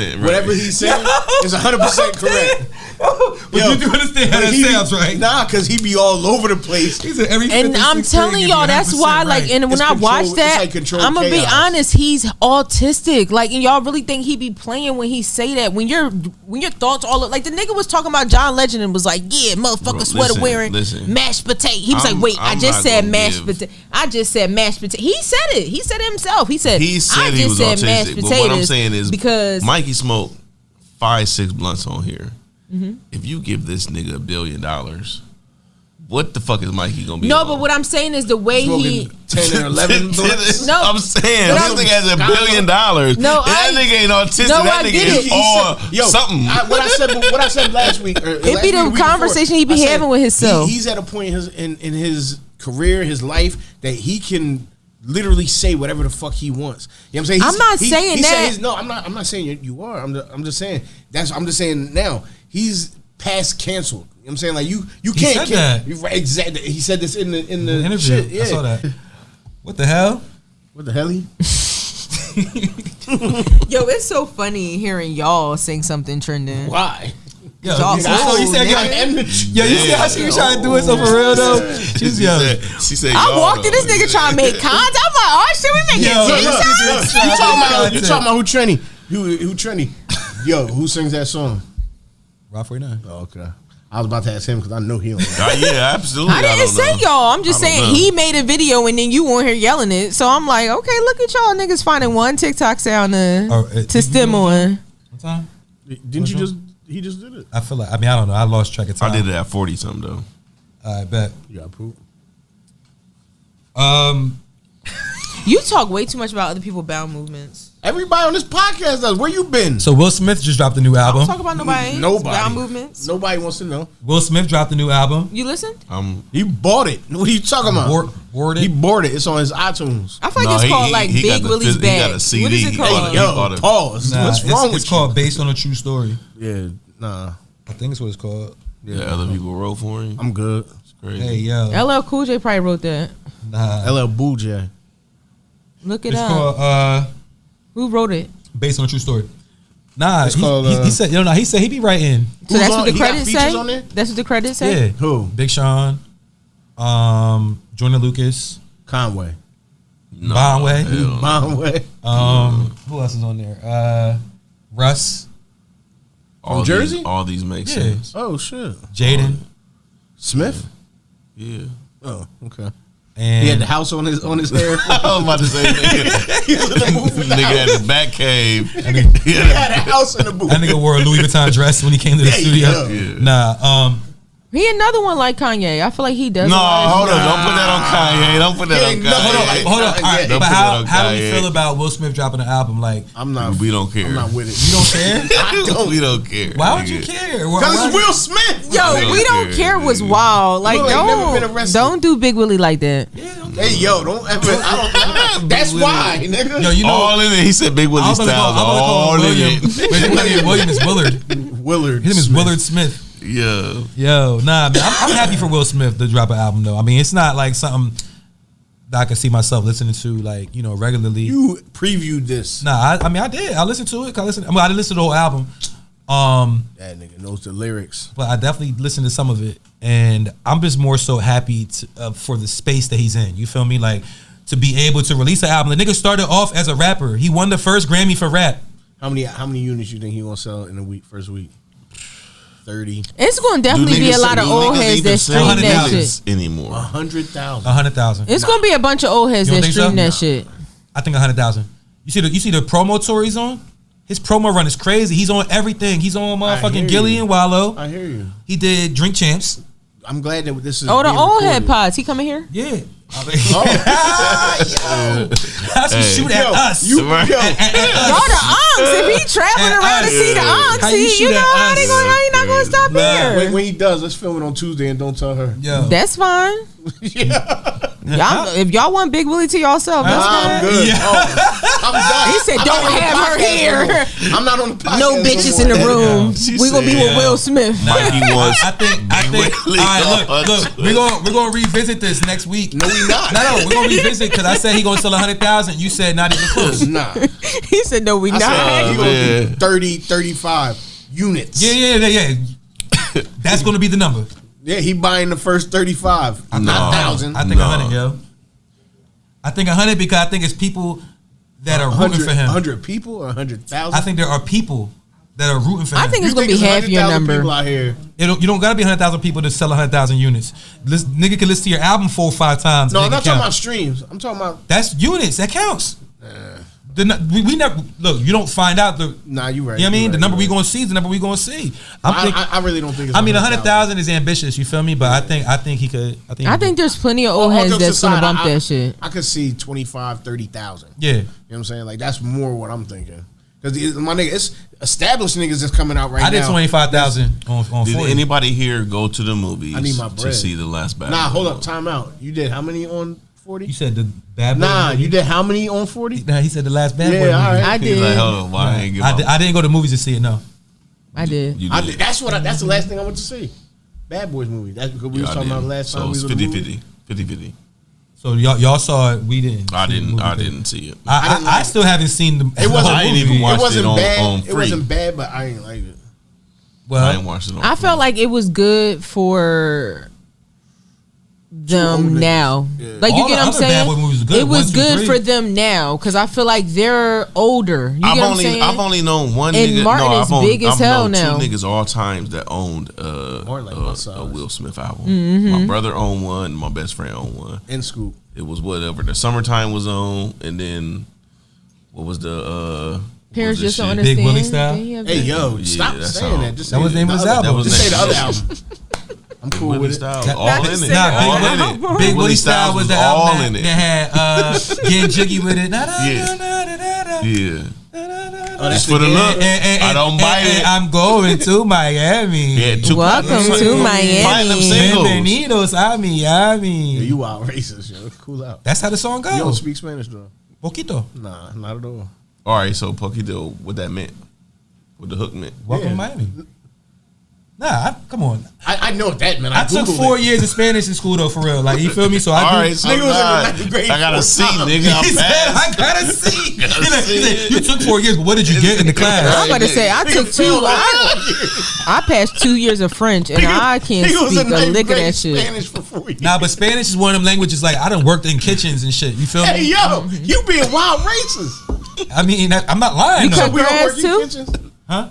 saying is 100% correct. But you do understand how that sounds, right? Nah, because he be all over the place. He said every and I'm telling y'all, that's why, like, and when I watch that, I'm gonna be honest, he's autistic. Like, and y'all really think he be playing when he say that? When your thoughts all like the nigga was talking about John Legend and was like, yeah, motherfucker, sweater wearing mashed potato. He was like, wait, I just said mashed potato. I just said mashed potato. He said it. He said it himself. He said he was said autistic. mashed potatoes. But what I'm saying is, because Mikey smoked 5-6 blunts on here. If you give this nigga $1 billion, what the fuck is Mikey gonna be? No, on? but what I'm saying is the way he 10 or 11 blunts. No, I'm saying this nigga has $1 billion. No, that nigga ain't autistic. No, that nigga is all something. What I said last week. It be the conversation he be having with himself. He's at a point in his career, his life, that he can literally say whatever the fuck he wants. You know what I'm saying? I'm not saying that. No, I'm not saying you are. I'm just saying I'm just saying now he's past canceled. You know what I'm saying? Like you can't. Right, exactly. He said this in the interview. Shit, yeah. I saw that. What the hell? What the hell? Yo, it's so funny hearing y'all sing something trending. Why? Yo, you see how she was trying to do it so for real though? She said, I walked in this nigga trying to make content. I'm like, oh shit, we making t-shirts. You talking about who trendy? Who trendy? Yo, who sings that song? Rock 49. Oh, okay. I was about to ask him because I know he don't. Yeah, absolutely. I didn't say y'all. I'm just saying he made a video and then you on here yelling it. So I'm like, okay, look at y'all niggas finding one TikTok sound to stem on. What time? Didn't you just? He just did it. I feel like, I don't know. I lost track of time. I did it at 40 something though. I bet. You got poop. You talk way too much about other people's bowel movements. Everybody on this podcast does. Where you been? So Will Smith just dropped a new album. I don't talk about nobody. Bowel movements. Nobody wants to know. Will Smith dropped a new album. You listened? He bought it. What are you talking about? Bought it. He bought it. It's on his iTunes. I feel like it's called like Big Willie's Bag. He got a CD. What is it called? Yo, pause. Nah, what's wrong with you? It's called Based on a True Story. Yeah, nah. I think it's what it's called. Yeah, other people wrote for him. I'm good. It's crazy. Hey, yo. LL Cool J probably wrote that. Nah. LL Cool J. Look it It's up. called Who wrote it? Based on a True Story. Nah, It's called, he said he said he be writing. So that's what the he got credits features say? on there? That's what the credits say? Yeah. Who? Big Sean, Jordan Lucas, Conway. No, Bonway. hell no. Bonway. Who else is on there? Russ, From Jersey? All these make Yeah. sense. Oh shit. Jaden, Smith. Yeah. Oh, okay. and He had the house on his hair. I was about to say, nigga had the back cave. He had a house in the booth. that nigga wore a Louis Vuitton dress when he came to the There you studio. go. Yeah. Nah, He another one like Kanye. I feel like he does. No, a lot of hold on. shit. Don't put that on Kanye. Don't put that on Yeah, Kanye. hold on. All right, Don't but put that on how do we Kanye. feel about Will Smith dropping an album? Like, I'm not. We don't care. I'm not with it. you don't care? We don't care. Why would you care? Because it's Will Smith. Yo, we don't care was wild. Like, Will ain't never been arrested. don't do Big Willie like that. Hey, yo, don't ever. I don't. That's why, nigga. Yo, you know, All in it. He said Big Willie I'm gonna Styles. call All him in William. it. William is Willard. Willard. His name is Smith. Willard Smith. Yeah. Yo, nah, man. I'm happy for Will Smith to drop an album though. I mean, it's not like something that I can see myself listening to like regularly. You previewed this. Nah, I mean I did. I listened to it. I didn't listen to the whole album. That nigga knows the lyrics. But I definitely listened to some of it, and I'm just more so happy for the space that he's in. You feel me? Like to be able to release an album. The nigga started off as a rapper. He won the first Grammy for rap. How many units you think he gonna sell in a first week? 30. It's going to definitely be a lot of old heads that stream that shit anymore. 100,000. 100,000. It's going to be a bunch of old heads that stream that shit. I think 100,000. You see the promo tour he's on? His promo run is crazy. He's on everything. He's on motherfucking Gilly and Wallow. I hear you. He did Drink Champs. I'm glad that this is. Oh, the old recorded. head pods. He coming here? Yeah. Yo. That's what shoot at us. Y'all the unks. If he traveling around to see the unks, how he not gonna stop here? When he does, let's film it on Tuesday and don't tell her. Yo. That's fine. Y'all, if y'all want Big Willie to yourself, that's I'm fine. good. I'm done. He said, "Don't have her here." I'm not on the podcast. No bitches in the room. We gonna be with Will Smith. Mikey was. I think. All right, look. We're gonna revisit this next week. No, we not. No, we're gonna revisit because I said he gonna sell 100,000. You said not even close. Nah. He said, "No, we I not." said he gonna do 30, 35 units. Yeah. That's gonna be the number. Yeah, he buying the first 35. Not 1,000. I think 100, yo. I think 100 because I think it's people that are rooting for him. 100 people or 100,000? I think there are people that are rooting for him. I think it's gonna be half your number. People out here. You don't gotta be 100,000 people to sell 100,000 units. Nigga can listen to your album 4 or 5 times. No, I'm not talking about streams. I'm talking about. That's units. That counts. We never look. You don't find out the. Nah, you right. You know what I mean? Right, the number we gonna see is the number we gonna see. I really don't think. It's 100,000 is ambitious. You feel me? But I think he could. I think there's plenty of old heads that's gonna bump that shit. I could see 25, 30,000. Yeah. You know what I'm saying? Like that's more what I'm thinking. Because my nigga, it's established niggas that's coming out right now. I did 25,000 on 40. Did anybody here go to the movies? I need my bread to see the last battle. Nah, hold up, time out. You did how many on 40? You said the Bad Boy. Nah, movie? you did how many on 40? Nah, he said the last Bad Boy. Yeah, all movie. right. I He's did. like, hold on, why I ain't give I didn't go to movies to see it. No. I did. You I did. did. That's the last thing I went to see. Bad Boys movie. That's because we was talking about the last time. So it's we was 50-50. 50-50. So y'all saw it. We didn't. I see the movie, but didn't see it. I still haven't seen the. It wasn't. I ain't even It watched wasn't it on bad. It free. wasn't bad, but I ain't like it. Well, I ain't watched it on I felt like it was good for them now. Yeah. Like you All get the what I'm other Bad saying? Boy movies are good. It was 1, 2, good 3. for them now because I feel like they're older. You get what I'm saying? I've only known one And nigga. Martin is big as hell I've known now. 2 niggas all times that owned Martin like my a size. Will Smith album. Mm-hmm. My brother owned one. My best friend owned one. And Scoop. It was whatever the summertime was on, and then what was the Parents just don't Big understand. Willie style? Hey yo, Yeah, stop that's saying all. that. Just That was the name of his album. Just say the other album. I'm cool Willie with it. style, That- all that- in it, nah, all Big in it. Willie- Big Willie style was the all album in that it. had Getting Jiggy with it. Yeah. Oh, that's Just for the look. I don't buy and it. I'm going to Miami. Yeah, 2 Welcome platinum to Miami. Platinum singles. Bienvenidos a Miami. Yeah, you out racist, yo. Cool out. That's how the song You don't goes. speak Spanish though. Poquito. Nah, not at all. All right, so Poquito, what that meant, what the hook meant. Welcome to Miami. Nah, come on. I know what that meant. I took Googled 4 it. years of Spanish in school though, for real. Like you feel me? So I All do. right, so Nigga was in nah, the ninth grade I got a 4 C, times. nigga. I He said, I passed. gotta see. He said, you took 4 years, but what did you get in the class? I'm about to say I took 2. I passed 2 years of French and I can't Nigga was speak in a ninth lick of grade that shit. Spanish for 4 years. Nah, but Spanish is one of them languages. Like I done worked in kitchens and shit. You feel Hey me? yo, you being wild racist. I mean, I'm not lying. You though. cut We don't grass work in too? kitchens.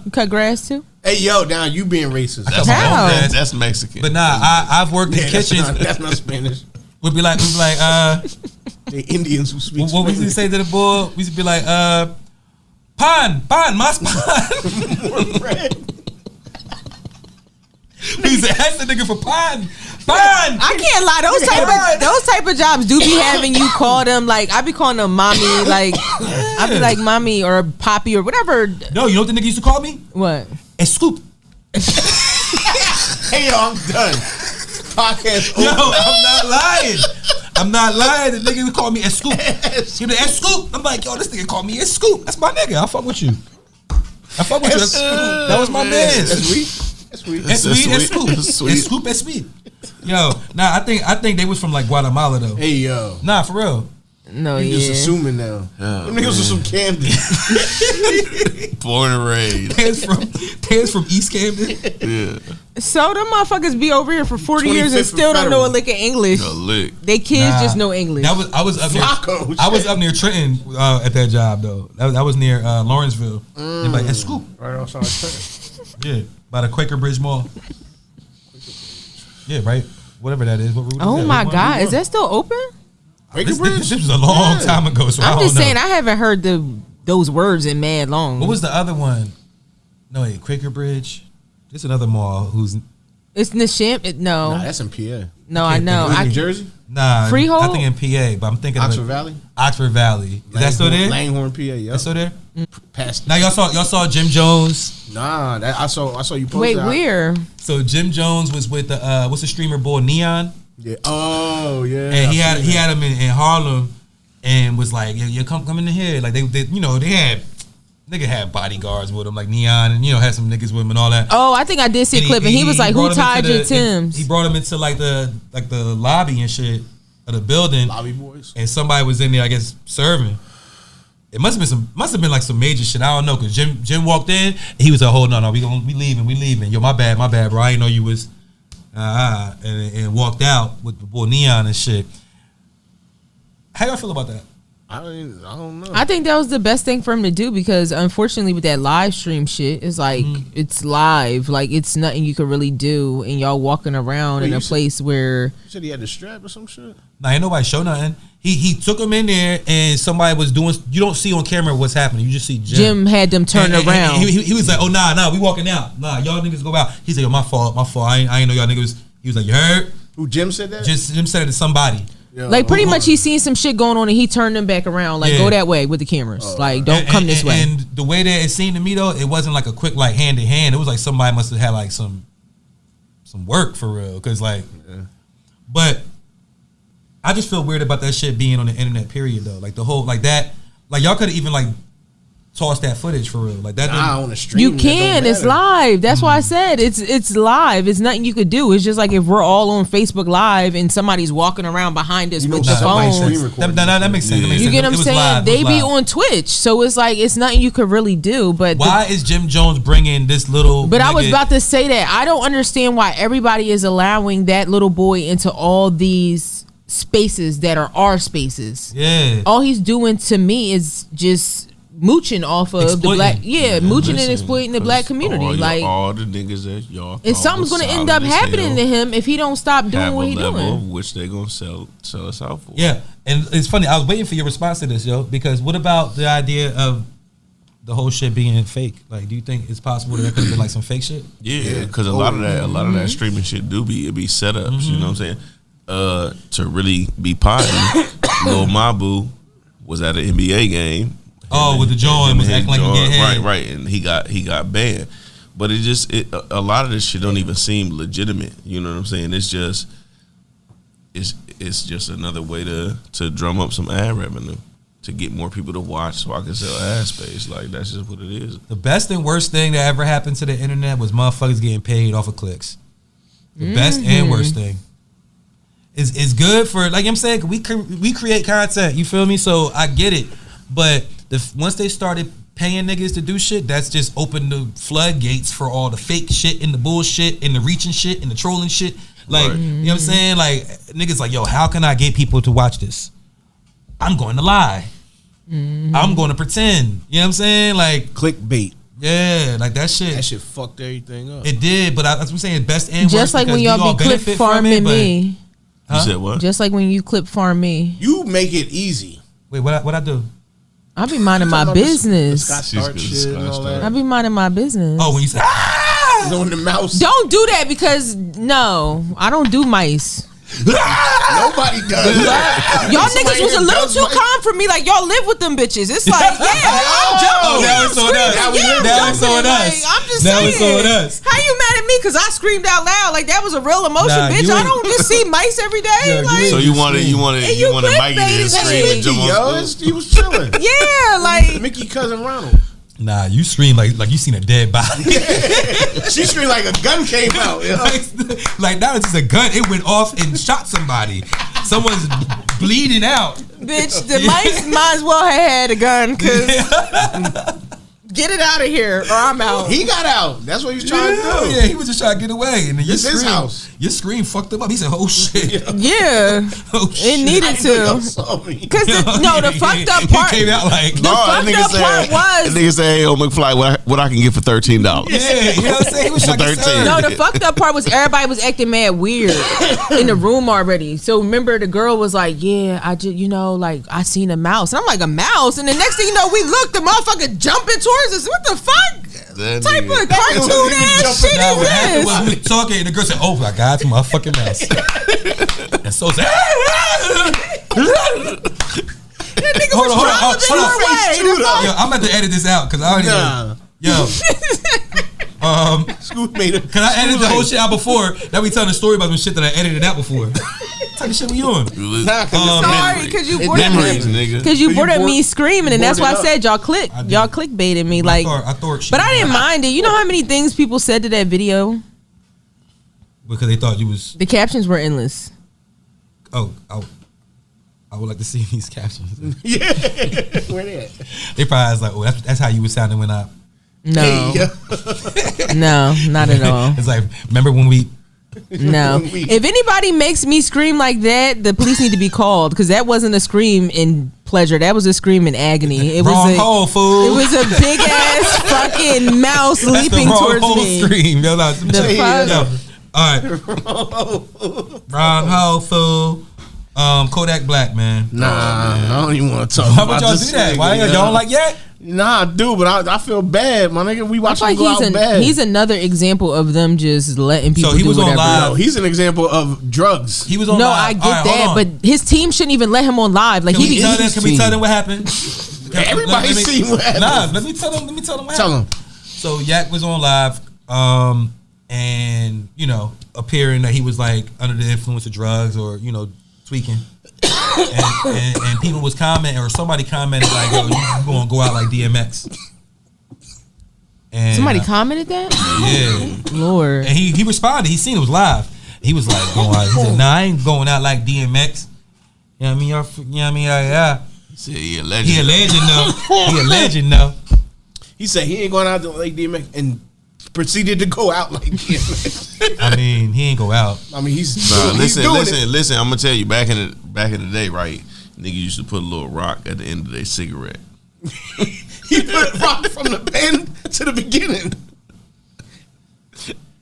You cut grass too? Hey yo, now you being racist. That's, How? that's Mexican. But nah, I've worked in Yeah, kitchens. that's not Spanish. We'd be like, The Indians who speak what we used to Spanish. say to the bull? We used to be like, pan, mas pan. More bread. We used to ask the nigga for pan. I can't lie. Those type of jobs do be having you call them like I be calling them mommy. Like I be like mommy or poppy or whatever. No, you know what the nigga used to call me? What? A scoop. Hey yo, I'm done. Podcast Yo, over. I'm not lying. The nigga would call me a scoop. He be like, a scoop. I'm like, yo, this nigga called me a scoop. That's my nigga. I'll fuck with you. I fuck with you. That was my man. That's sweet. That's sweet. That's sweet. Yo, nah, I think they was from like Guatemala though. Hey yo. Nah, for real. No, You just assuming now. Oh, Them niggas was from Camden. Born and raised. Ted's from East Camden. Yeah. So them motherfuckers be over here for 40 years and 25th still don't know a Federal. lick of English. A lick. They kids Nah. just know English. I was up near. Flacco, I was shit. up near Trenton at that job though. That was near Lawrenceville. And like and Scoop. Right outside Trenton. Yeah, by the Quaker Bridge Mall. Yeah, right. Whatever that is. What route is Oh that? my Route God, 1? is that still open? Quaker This Bridge? was a long time ago, so I I'm don't just know. saying I haven't heard those words in mad long. What was the other one? No, wait, Quaker Bridge. There's another mall who's It's Nisham? No, Nah, that's in PA. no, I know. New I, Jersey? Freehold? I think in PA, but I'm thinking Oxford of Valley? Oxford Valley. Is that still there? Langhorne, PA, yeah. That's still there? Past. Now y'all saw Jim Jones. Nah, I saw you post wait, that. where? So Jim Jones was with the what's the streamer boy Neon, Yeah. Oh, yeah. and he I seen had that. him in Harlem, and was like, "You come in here." Like they nigga had bodyguards with him like Neon, and had some niggas with him and all that. Oh, I think I did see a clip, and he was like, "Who brought him tied into your Timbs?" He brought him into like the lobby and shit of the building. Lobby boys. And somebody was in there, I guess, serving. It must have been like some major shit. I don't know, cause Jim walked in. And he was like, "Oh no, we leaving. Yo, my bad, bro. I didn't know you was." And walked out with the boy Neon and shit. How y'all feel about that? I don't know. I think that was the best thing for him to do because unfortunately with that live stream shit, it's like it's live, like it's nothing you could really do, and y'all walking around Wait, in a you said- place where You said he had the strap or some shit? Nah, ain't nobody show nothing. He took him in there and somebody was doing. You don't see on camera what's happening. You just see Jim had them turn And around. he was like, "Oh nah, we walking out. Nah, y'all niggas go out." He's like, "Yo, my fault. I ain't know y'all niggas." He was like, "You heard?" Who, Jim said that? Jim said it to somebody. Yo, Like pretty hold much on. he seen some shit going on and he turned them back around. Like Yeah. go that way with the cameras. Like don't come this way. And the way that it seemed to me though, it wasn't like a quick like hand in hand. It was like somebody must have had like some work for real. Cause like, but I just feel weird about that shit being on the internet. Period though. Like the whole like that. Like y'all could have even like tossed that footage for real. Like that. Nah, on the stream. You that can. don't It's matter. live. That's why I said it's live. It's nothing you could do. It's just like if we're all on Facebook Live and somebody's walking around behind us You know with the somebody's phone. screen recording. That makes sense. That makes You sense. get what It I'm was saying? live. It They was be live. on Twitch, so it's like it's nothing you could really do. But Why is Jim Jones bringing this little? But I was nigga- about to say that I don't understand why everybody is allowing that little boy into all these spaces that are our spaces. Yeah. All he's doing to me is just mooching off of Exploiting. the black, mooching and Listen, exploiting the black 'cause community. Like, all the niggas that y'all and thought something's was going to end solid up as happening hell to him if he don't stop doing have what a he's level doing. of which they gonna sell us out for. Yeah, and it's funny. I was waiting for your response to this, yo, because what about the idea of the whole shit being fake? Like, do you think it's possible that there could have been like some fake shit? Yeah, because a lot of that streaming shit it be setups. You know what I'm saying? To really be potty, Lil Mabu was at an NBA game. Oh, with the joint was acting like he getting head. right, and he got banned. But a lot of this shit don't even seem legitimate. You know what I'm saying? It's just another way to drum up some ad revenue, to get more people to watch so I can sell ad space. Like that's just what it is. The best and worst thing that ever happened to the internet was motherfuckers getting paid off of clicks. The best and worst thing. It's good for, like I'm saying, we create content. You feel me? So I get it, but once they started paying niggas to do shit, that's just opened the floodgates for all the fake shit and the bullshit and the reaching shit and the trolling shit. Like, Right. you know what I'm saying? Like, niggas like, yo, how can I get people to watch this? I'm going to lie. I'm going to pretend. You know what I'm saying? Like, Clickbait. yeah, like that shit. That shit fucked everything up. It did, but that's what I'm saying. Best and worst. Just like when because we y'all be clip benefit from farming it, but- me. You said what? Just like when you clip farm me. You make it easy. Wait, what I do? I be minding my Talking about the business. Scotch She's Starch good, shit and Scotch all Starch. I that. be minding my business. Oh, when you say ah! On the mouse. Don't do that because no, I don't do mice. Nobody does. Y'all niggas was a little too calm for me. Like y'all live with them bitches. It's like, yeah, I'm jumping. Now it's on us. Now it's on us. I'm just Now saying. it's on us. How you mad at me? Because I screamed out loud. Like that was a real emotion, Nah, bitch. you I ain't- don't just see mice every day. Yo, you like, ain't- So you wanted And you Mikey to clickbaited scream me. and jump Yo, on he was chilling. yeah, like Mickey cousin Ronald. Nah, you scream like you seen a dead body. She screamed like a gun came out. Yo. Like that was just a gun. It went off and shot somebody. Someone's bleeding out. Bitch, the mice might as well have had a gun because get it out of here or I'm out. He got out. That's what he was trying to do. Yeah, he was just trying to get away. And then This his house. Your scream fucked him up. He said, "Oh shit." Yeah, Oh shit. it needed to. Because the fucked up part. He came out like The fucked up part was. Nigga say, "Hey, McFly, what I can get for $13?" Yeah, you know what I'm saying? He was For like 13. No, the fucked up part was everybody was acting mad weird in the room already. So remember, the girl was like, "Yeah, I just, like I seen a mouse." And I'm like, "A mouse?" And the next thing you know, we looked, the motherfucker jumping towards us. What the fuck? That Type nigga. of cartoon ass shit Nah, what happened is was this? we were talking and the girl said, "Oh my God, it's my fucking mouse." And so said, That nigga Hold was on, trying to hold on. be away. Yo, I'm about to edit this out because I already Nah. Yo, Scoot made it. can I edit the whole shit out before that we telling the story about some shit that I edited out before? What type of shit we on? Sorry, because you brought Memories, up nigga. because you brought up me screaming, and that's why I boarded said y'all clickbaited me. Like, I thought but I didn't mind it. You know how many things people said to that video? because they thought you was. The captions were endless. Oh, I would like to see these captions. Yeah. Where they at? They probably was like, "Oh, that's how you was sounding when I." No, Hey, no, not at all. It's like, remember when we? No. If anybody makes me scream like that, the police need to be called because that wasn't a scream in pleasure. That was a scream in agony. It Wrong was hole, fool. It was a big ass fucking mouse That's leaping the wrong towards hole me. Scream. Yo, no, The fuck? yo. All right. Wrong hole, fool. Kodak Black, man. Nah, I don't even want to talk Why about would y'all this do that? nigga, Why y'all yo. don't like yet? Nah, I do, but I feel bad, my nigga. We I watch feel him like go out bad. he's another example of them just letting people So he do was on whatever. live. No, he's an example of drugs. He was on No, live. I get All right, that, hold on. but his team shouldn't even let him on live. Like Can we he tell them? Can we tell them what happened? Everybody Let me- seen what happened. Nah, let me tell them. Let me tell them what Tell happened. him. So Yak was on live, and appearing that he was like under the influence of drugs or tweaking, and people was commenting or somebody commented like, "Yo, you gonna go out like DMX?" And Somebody commented that? yeah, Lord. and he responded. He seen it was live. He was like, going out. He said, "Nah, I ain't going out like DMX." You know what I mean? You know what I mean? Yeah. He said he a legend. He a legend though. He a legend though. He said he ain't going out like DMX and proceeded to go out like DMX. I mean, he ain't go out. I mean, he's Nah, he's doing listen. I'm gonna tell you. Back in the day, right? Nigga used to put a little rock at the end of their cigarette. He put rock from the pen to the beginning.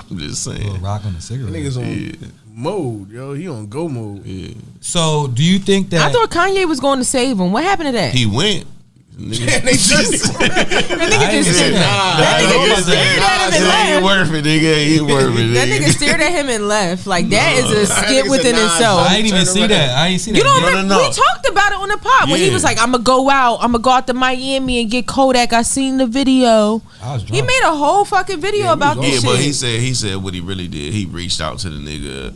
I'm just Little saying. rock on the cigarette. Niggas on mode, yo. He on go mode. Yeah. So, do you think that? I thought Kanye was going to save him. What happened to that? He went. Nigga. And they just I ain't just seen said, that. That nigga just stared at him and He ain't left. worth it, nigga. He ain't worth it. That nigga stared at him and left. Like that is a That skit nigga within said, nah, itself. I ain't even see that. I ain't seen You that. don't yet. remember? no. We talked about it on the pod when he Yeah. was like, "I'm gonna go out to Miami and get Kodak." I seen the video. I was drunk. He made a whole fucking video about was this Yeah, shit. but he said what he really did. He reached out to the nigga,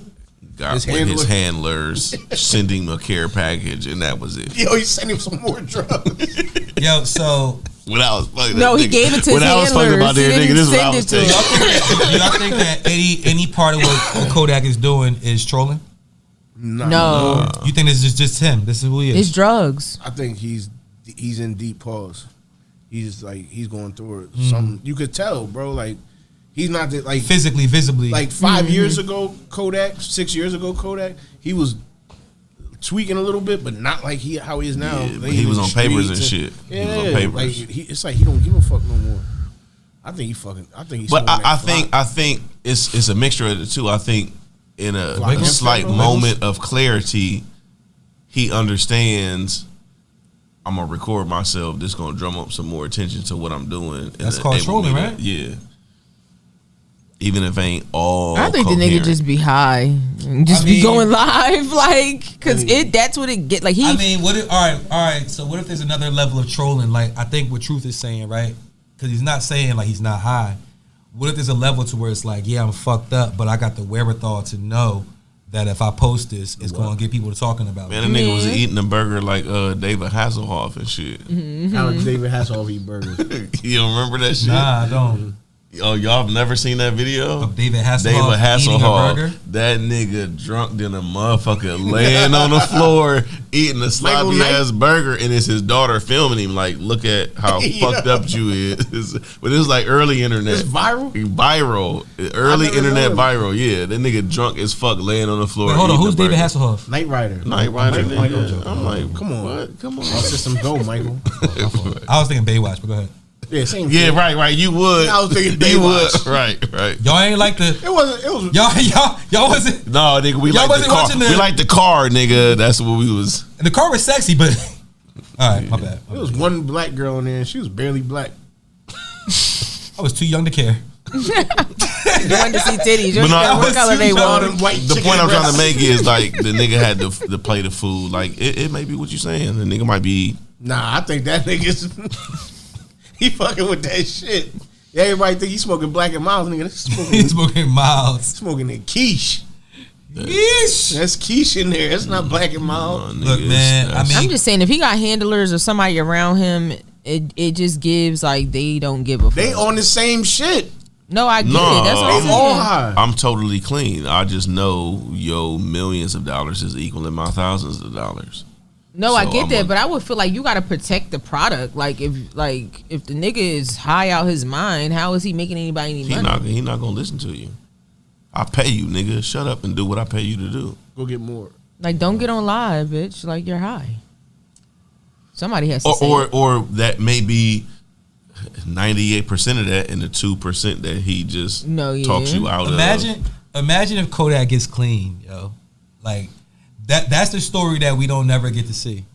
got His with his handler. handlers, sending him a care package, and that was it. yo, he sent him some more drugs. Yo, so When I was fucking, No, he nigga, gave it to when his I was fucking handlers. about there, He nigga, didn't this is what I send was it to taking. do y'all think that any part of what Kodak is doing is trolling? no, You think this is just him? This is who he is. it's drugs. I think he's in deep pause. He's going through it. Something you could tell, bro. Like he's not that like Physically, visibly. like 5 years ago, Kodak. 6 years ago, Kodak. He was tweaking a little bit, but not like how he is now. Yeah, but Like, he in was the on papers and streets shit. He was on papers. Like, it's like he don't fuck no more. I think he's. But I think it's a mixture of the two. I think in a Fly. slight Wiggles. moment of clarity, he understands. I'm gonna record myself. This gonna drum up some more attention to what I'm doing. That's and called enable me trolling, to- right? Yeah. Even if it ain't all. I think the nigga coherent. just be high and just I be mean- going live, like, cause that's what it get. Like he, I mean, what if, all right. So what if there's another level of trolling? Like I think what Truth is saying, right? Because he's not saying like he's not high. What if there's a level to where it's like, yeah, I'm fucked up, but I got the wherewithal to know that if I post this, it's going to get people to talking about Man, the nigga was eating a burger like David Hasselhoff and shit. How did David Hasselhoff eat burgers? You don't remember that shit? Nah, I don't. Oh, y'all have never seen that video? Of David Hasselhoff eating a burger? That nigga drunk than a motherfucker laying on the floor eating a sloppy ass burger, and it's his daughter filming him like, look at how fucked up you is. But it was like early internet. It's viral? Viral. Early internet viral, yeah. That nigga drunk as fuck laying on the floor. Wait, hold on, who's David Hasselhoff? Knight Rider. Nigga. I'm like, come on. What? Come on. All systems go, Michael. I was thinking Baywatch, but go ahead. Yeah, same. Yeah, right. You would. I was thinking you Baywatch. would. Right. Y'all ain't like the. It was. Y'all wasn't. No, nigga, we Y'all like the wasn't car. watching the- We like the car, nigga. That's what we was. The car was sexy, but. All right, my bad. There was one black girl in there, and she was barely black. I was too young to care. You wanted to see titties. You But no, what color they all were. them white The chicken point I'm trying to breasts. make is like the nigga had to play the fool. Like it may be what you saying. The nigga might be. Nah, I think that nigga's he fucking with that shit. Everybody think he's smoking Black and Miles, nigga. That's He's smoking, smoking miles. smoking that quiche. Yeesh. That's quiche in there. That's not Black and Miles. Look, man, I mean, I'm just saying, if he got handlers or somebody around him, it just gives like they don't give a fuck. They on the same shit. No, I get No, it. That's what I'm They all saying. high. I'm totally clean. I just know your millions of dollars is equaling my thousands of dollars. No, I So get I'm that, a- but I would feel like you got to protect the product. Like if the nigga is high out his mind, how is he making anybody any money? He not gonna listen to you. I pay you, nigga. Shut up and do what I pay you to do. Go get more. Like, don't get on live, bitch. Like, you're high. Somebody has to say it. Or that may be 98% of that, and the 2% that he just talks you out of. Imagine if Kodak gets clean, yo. Like that's the story that we don't never get to see.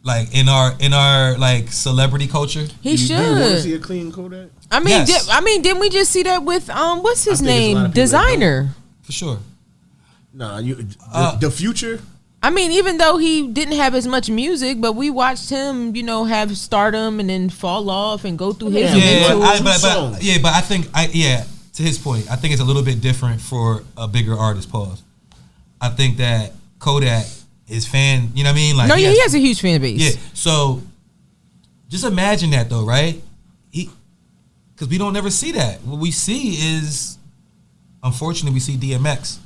Like in our like celebrity culture. He Do you want to see should. a clean Kodak? I mean, Yes. didn't we just see that with what's his I think it's a lot name? of people that Designer. For sure. Nah, the future. I mean, even though he didn't have as much music, but we watched him, have stardom and then fall off and go through his Yeah, mental. but I think to his point, I think it's a little bit different for a bigger artist. Pause. I think that Kodak is fan. You know what I mean? Like No, he has a huge fan base. Yeah. So just imagine that though, right? Because we don't never see that. What we see is, unfortunately, we see DMX.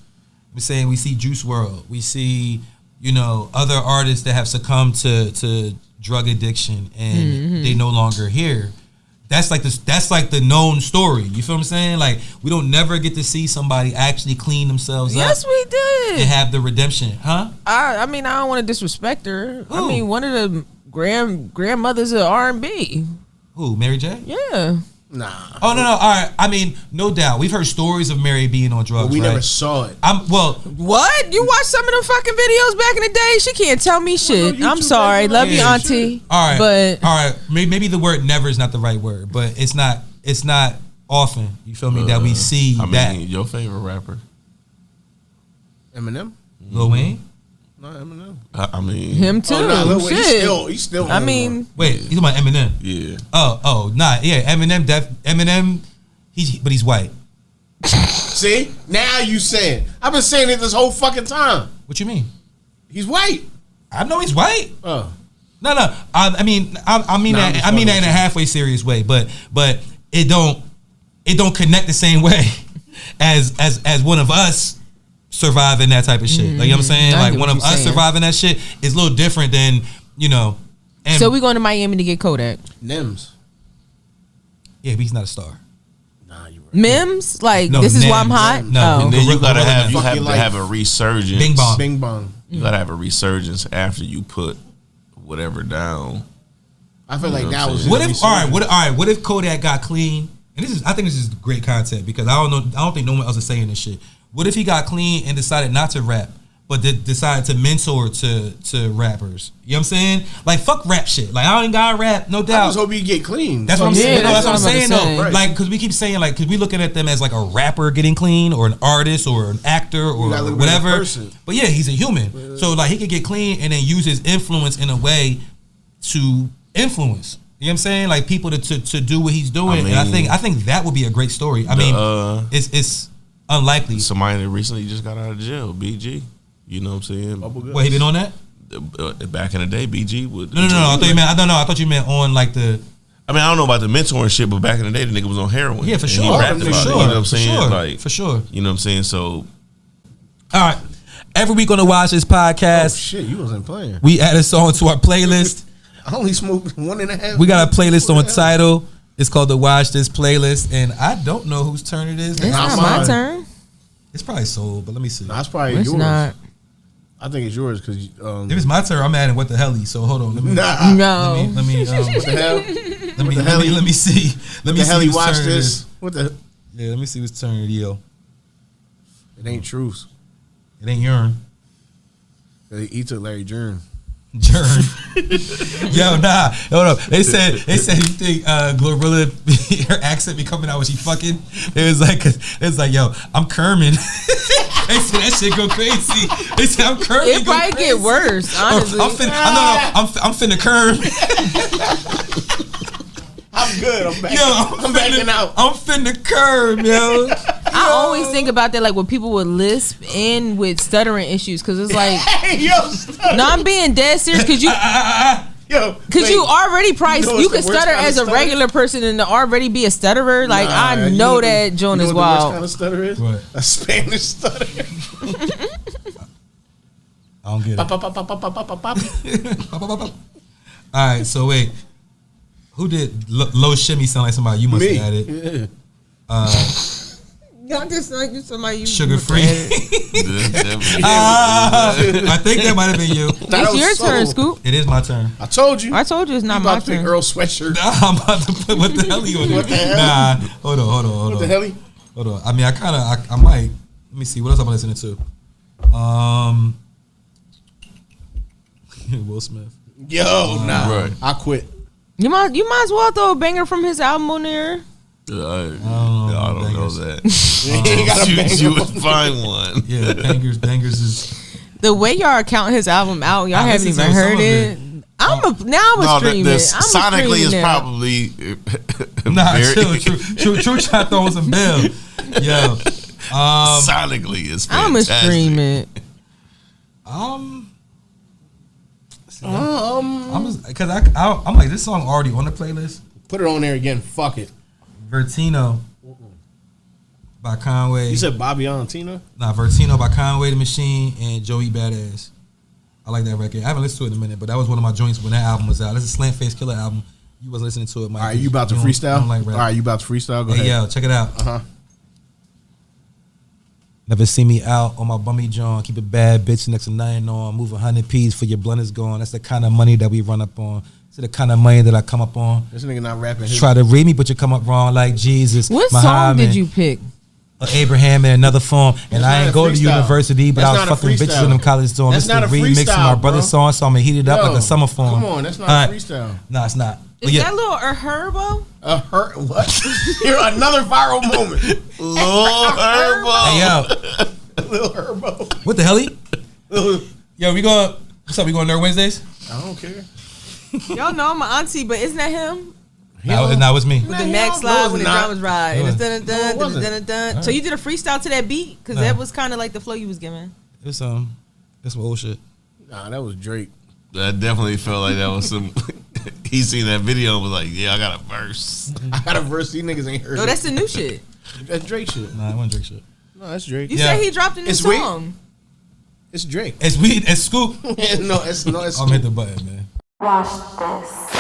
We're saying we see Juice WRLD. We see, other artists that have succumbed to drug addiction and they no longer here. That's like the known story. You feel what I'm saying? Like we don't never get to see somebody actually clean themselves up. Yes, we did. And have the redemption, huh? I mean, I don't want to disrespect her. Who? I mean, one of the grandmothers of R&B. Who? Mary J? Yeah. Nah. Oh no. All right. I mean, no doubt. We've heard stories of Mary being on drugs. But we right? never saw it. What? You watched some of them fucking videos back in the day? She can't tell me shit. no, I'm YouTube sorry. ain't Love you, yeah, auntie. All right. But all right. Maybe the word "never" is not the right word, but it's not often. You feel me? That we see that. Your favorite rapper? Eminem? Lil Wayne. No, Eminem. I mean, him too. Oh, nah, Lil Wayne, Shit. he's still. I on mean, one. Wait, you talking about Eminem? yeah. Nah, yeah, Eminem. He's white. See, now you saying? I've been saying it this whole fucking time. What you mean? He's white. I know he's white. Oh, No. I mean that in a halfway serious way, but it don't connect the same way as one of us surviving that type of shit. Like you know what I'm saying? I Like get one what of you're us saying. surviving that shit is a little different than And so we going to Miami to get Kodak. Nims. yeah, but he's not a star. Nah, you right. Mims? Like, No, this is why I'm Mims. hot? No, Oh. And then you gotta Gorilla have Man. Fuck your life. a resurgence. Bing bong. Bing bong. You gotta have a resurgence after you put whatever down. I feel like know that what I'm was saying? What his if all right? resurgence. What if Kodak got clean? And I think this is great content because I don't think no one else is saying this shit. What if he got clean and decided not to rap, but decided to mentor to rappers? You know what I'm saying? Like fuck rap shit. Like I ain't gotta rap, no I doubt. just hope you get clean. That's what I'm Yeah, saying. No, that's that's what I'm what I'm saying about to though. say. Like because we keep saying like because we looking at them as like a rapper getting clean or an artist or an actor or gotta look at the whatever. person. But yeah, he's a human. So like he could get clean and then use his influence in a way to influence. You know what I'm saying? Like people to do what he's doing. I mean, and I think that would be a great story. I mean, it's unlikely. Somebody that recently just got out of jail, BG. You know what I'm saying? What, he been on that? Back in the day, BG would. No. I thought you meant. I don't know. I thought you meant on like the. I mean, I don't know about the mentoring shit, but back in the day, the nigga was on heroin. Yeah, for sure. He rapped about it, you know what I'm saying? Sure. Like, for sure. You know what I'm saying? So, all right. Every week on the Watch This podcast, shit, you wasn't playing. We add a song to our playlist. I only smoked 1.5. We got a playlist on Tidal. It's called the Watch This playlist, and I don't know whose turn it is. It's not my turn. It's probably Soul, but let me see. Nah, it's probably It's yours. not. I think it's yours because if it's my turn, I'm adding what the hell. So hold on. Let me, No. Let me. What the hell? Let me see. Let me the hell see he whose watched turn it this? is. What the? Yeah, let me see whose turn it is. It ain't Truth. It ain't urine. He took Larry Jern. Yo, nah, hold up. They said you think Glorilla, her accent be coming out when she fucking. It was like, yo, I'm Kermit. They said that shit go crazy. They said I'm Kermit. It probably get worse, honestly. I'm finna Kerm. I'm good. I'm back. Yo, I'm backing out. I'm finna Kerm, yo. I always think about that, like when people with lisp and with stuttering issues, because it's like, no, I'm being dead serious, because you, because you already priced, you could stutter as a regular person and already be a stutterer. Like I know that Joan is wild. What kind of stutter is? What? A Spanish stutter. I don't get it. All right, so wait, who did Low Shimmy sound like somebody you must have added? Yeah. Not just like somebody you Sugar Free. I think that might have been you. It's your turn, Scoop. It is my turn. I told you. It's not my turn. Earl Sweatshirt. Nah, I'm about to put what the hell you on there. What the hell? Nah, hold on. What the hell? Hold on. I mean, I might. Let me see. What else I'm listening to? Will Smith. Yo, nah. Right. I quit. You might as well throw a banger from his album on there. I don't know that. You would find one. Yeah, bangers is. The way y'all count his album out, y'all haven't even heard it. I'm a stream it. Sonically is probably nah. True. Try throwing some bill. Yo, sonically is fantastic. I'm a stream it. Because I'm like, this song already on the playlist. Put it on there again. Fuck it. Vertino by Conway. You said Bobby Valentino? Nah, Vertino by Conway the Machine and Joey Badass. I like that record. I haven't listened to it in a minute, but that was one of my joints when that album was out. This is Slant Face Killer album. You wasn't listening to it, Mike. All right, you about to freestyle? All right, you about to freestyle? Go ahead. Yo, check it out. Never see me out on my bummy John. Keep a bad bitch next to nothing on. Move 100 P's for your blunt is gone. That's the kind of money that we run up on. It's the kind of money that I come up on. This nigga not rapping. Try to read me, but you come up wrong like Jesus. What Muhammad, song did you pick? Abraham in another form. And I ain't go to university, but That's I was fucking bitches in them college dorms. That's not a remix freestyle, of my brother's song, so I'm gonna heat it up like a summer form. Come on, that's not a freestyle. Nah, it's not. Is that little Herbo? What? You're another viral moment. Lil Herbo. Hey, yo. Lil Herbo. What the hell? Yo, what's up? We going Nerd Wednesdays? I don't care. Y'all know I'm an auntie, but isn't that him? No, it's me. With the neck slide when the drummers ride. No, So you did a freestyle to that beat? Because that was kind of like the flow you was giving. It's some old shit. Nah, that was Drake. That definitely felt like that was some. He seen that video and was like, "Yeah, I got a verse." I got a verse. These niggas ain't heard. No, that's the new shit. That's Drake shit. Nah, it wasn't Drake shit. No, that's Drake. You said he dropped a new song. It's Drake. It's weed. It's Scoop. no, it's I'm hit the button, man. Watch this.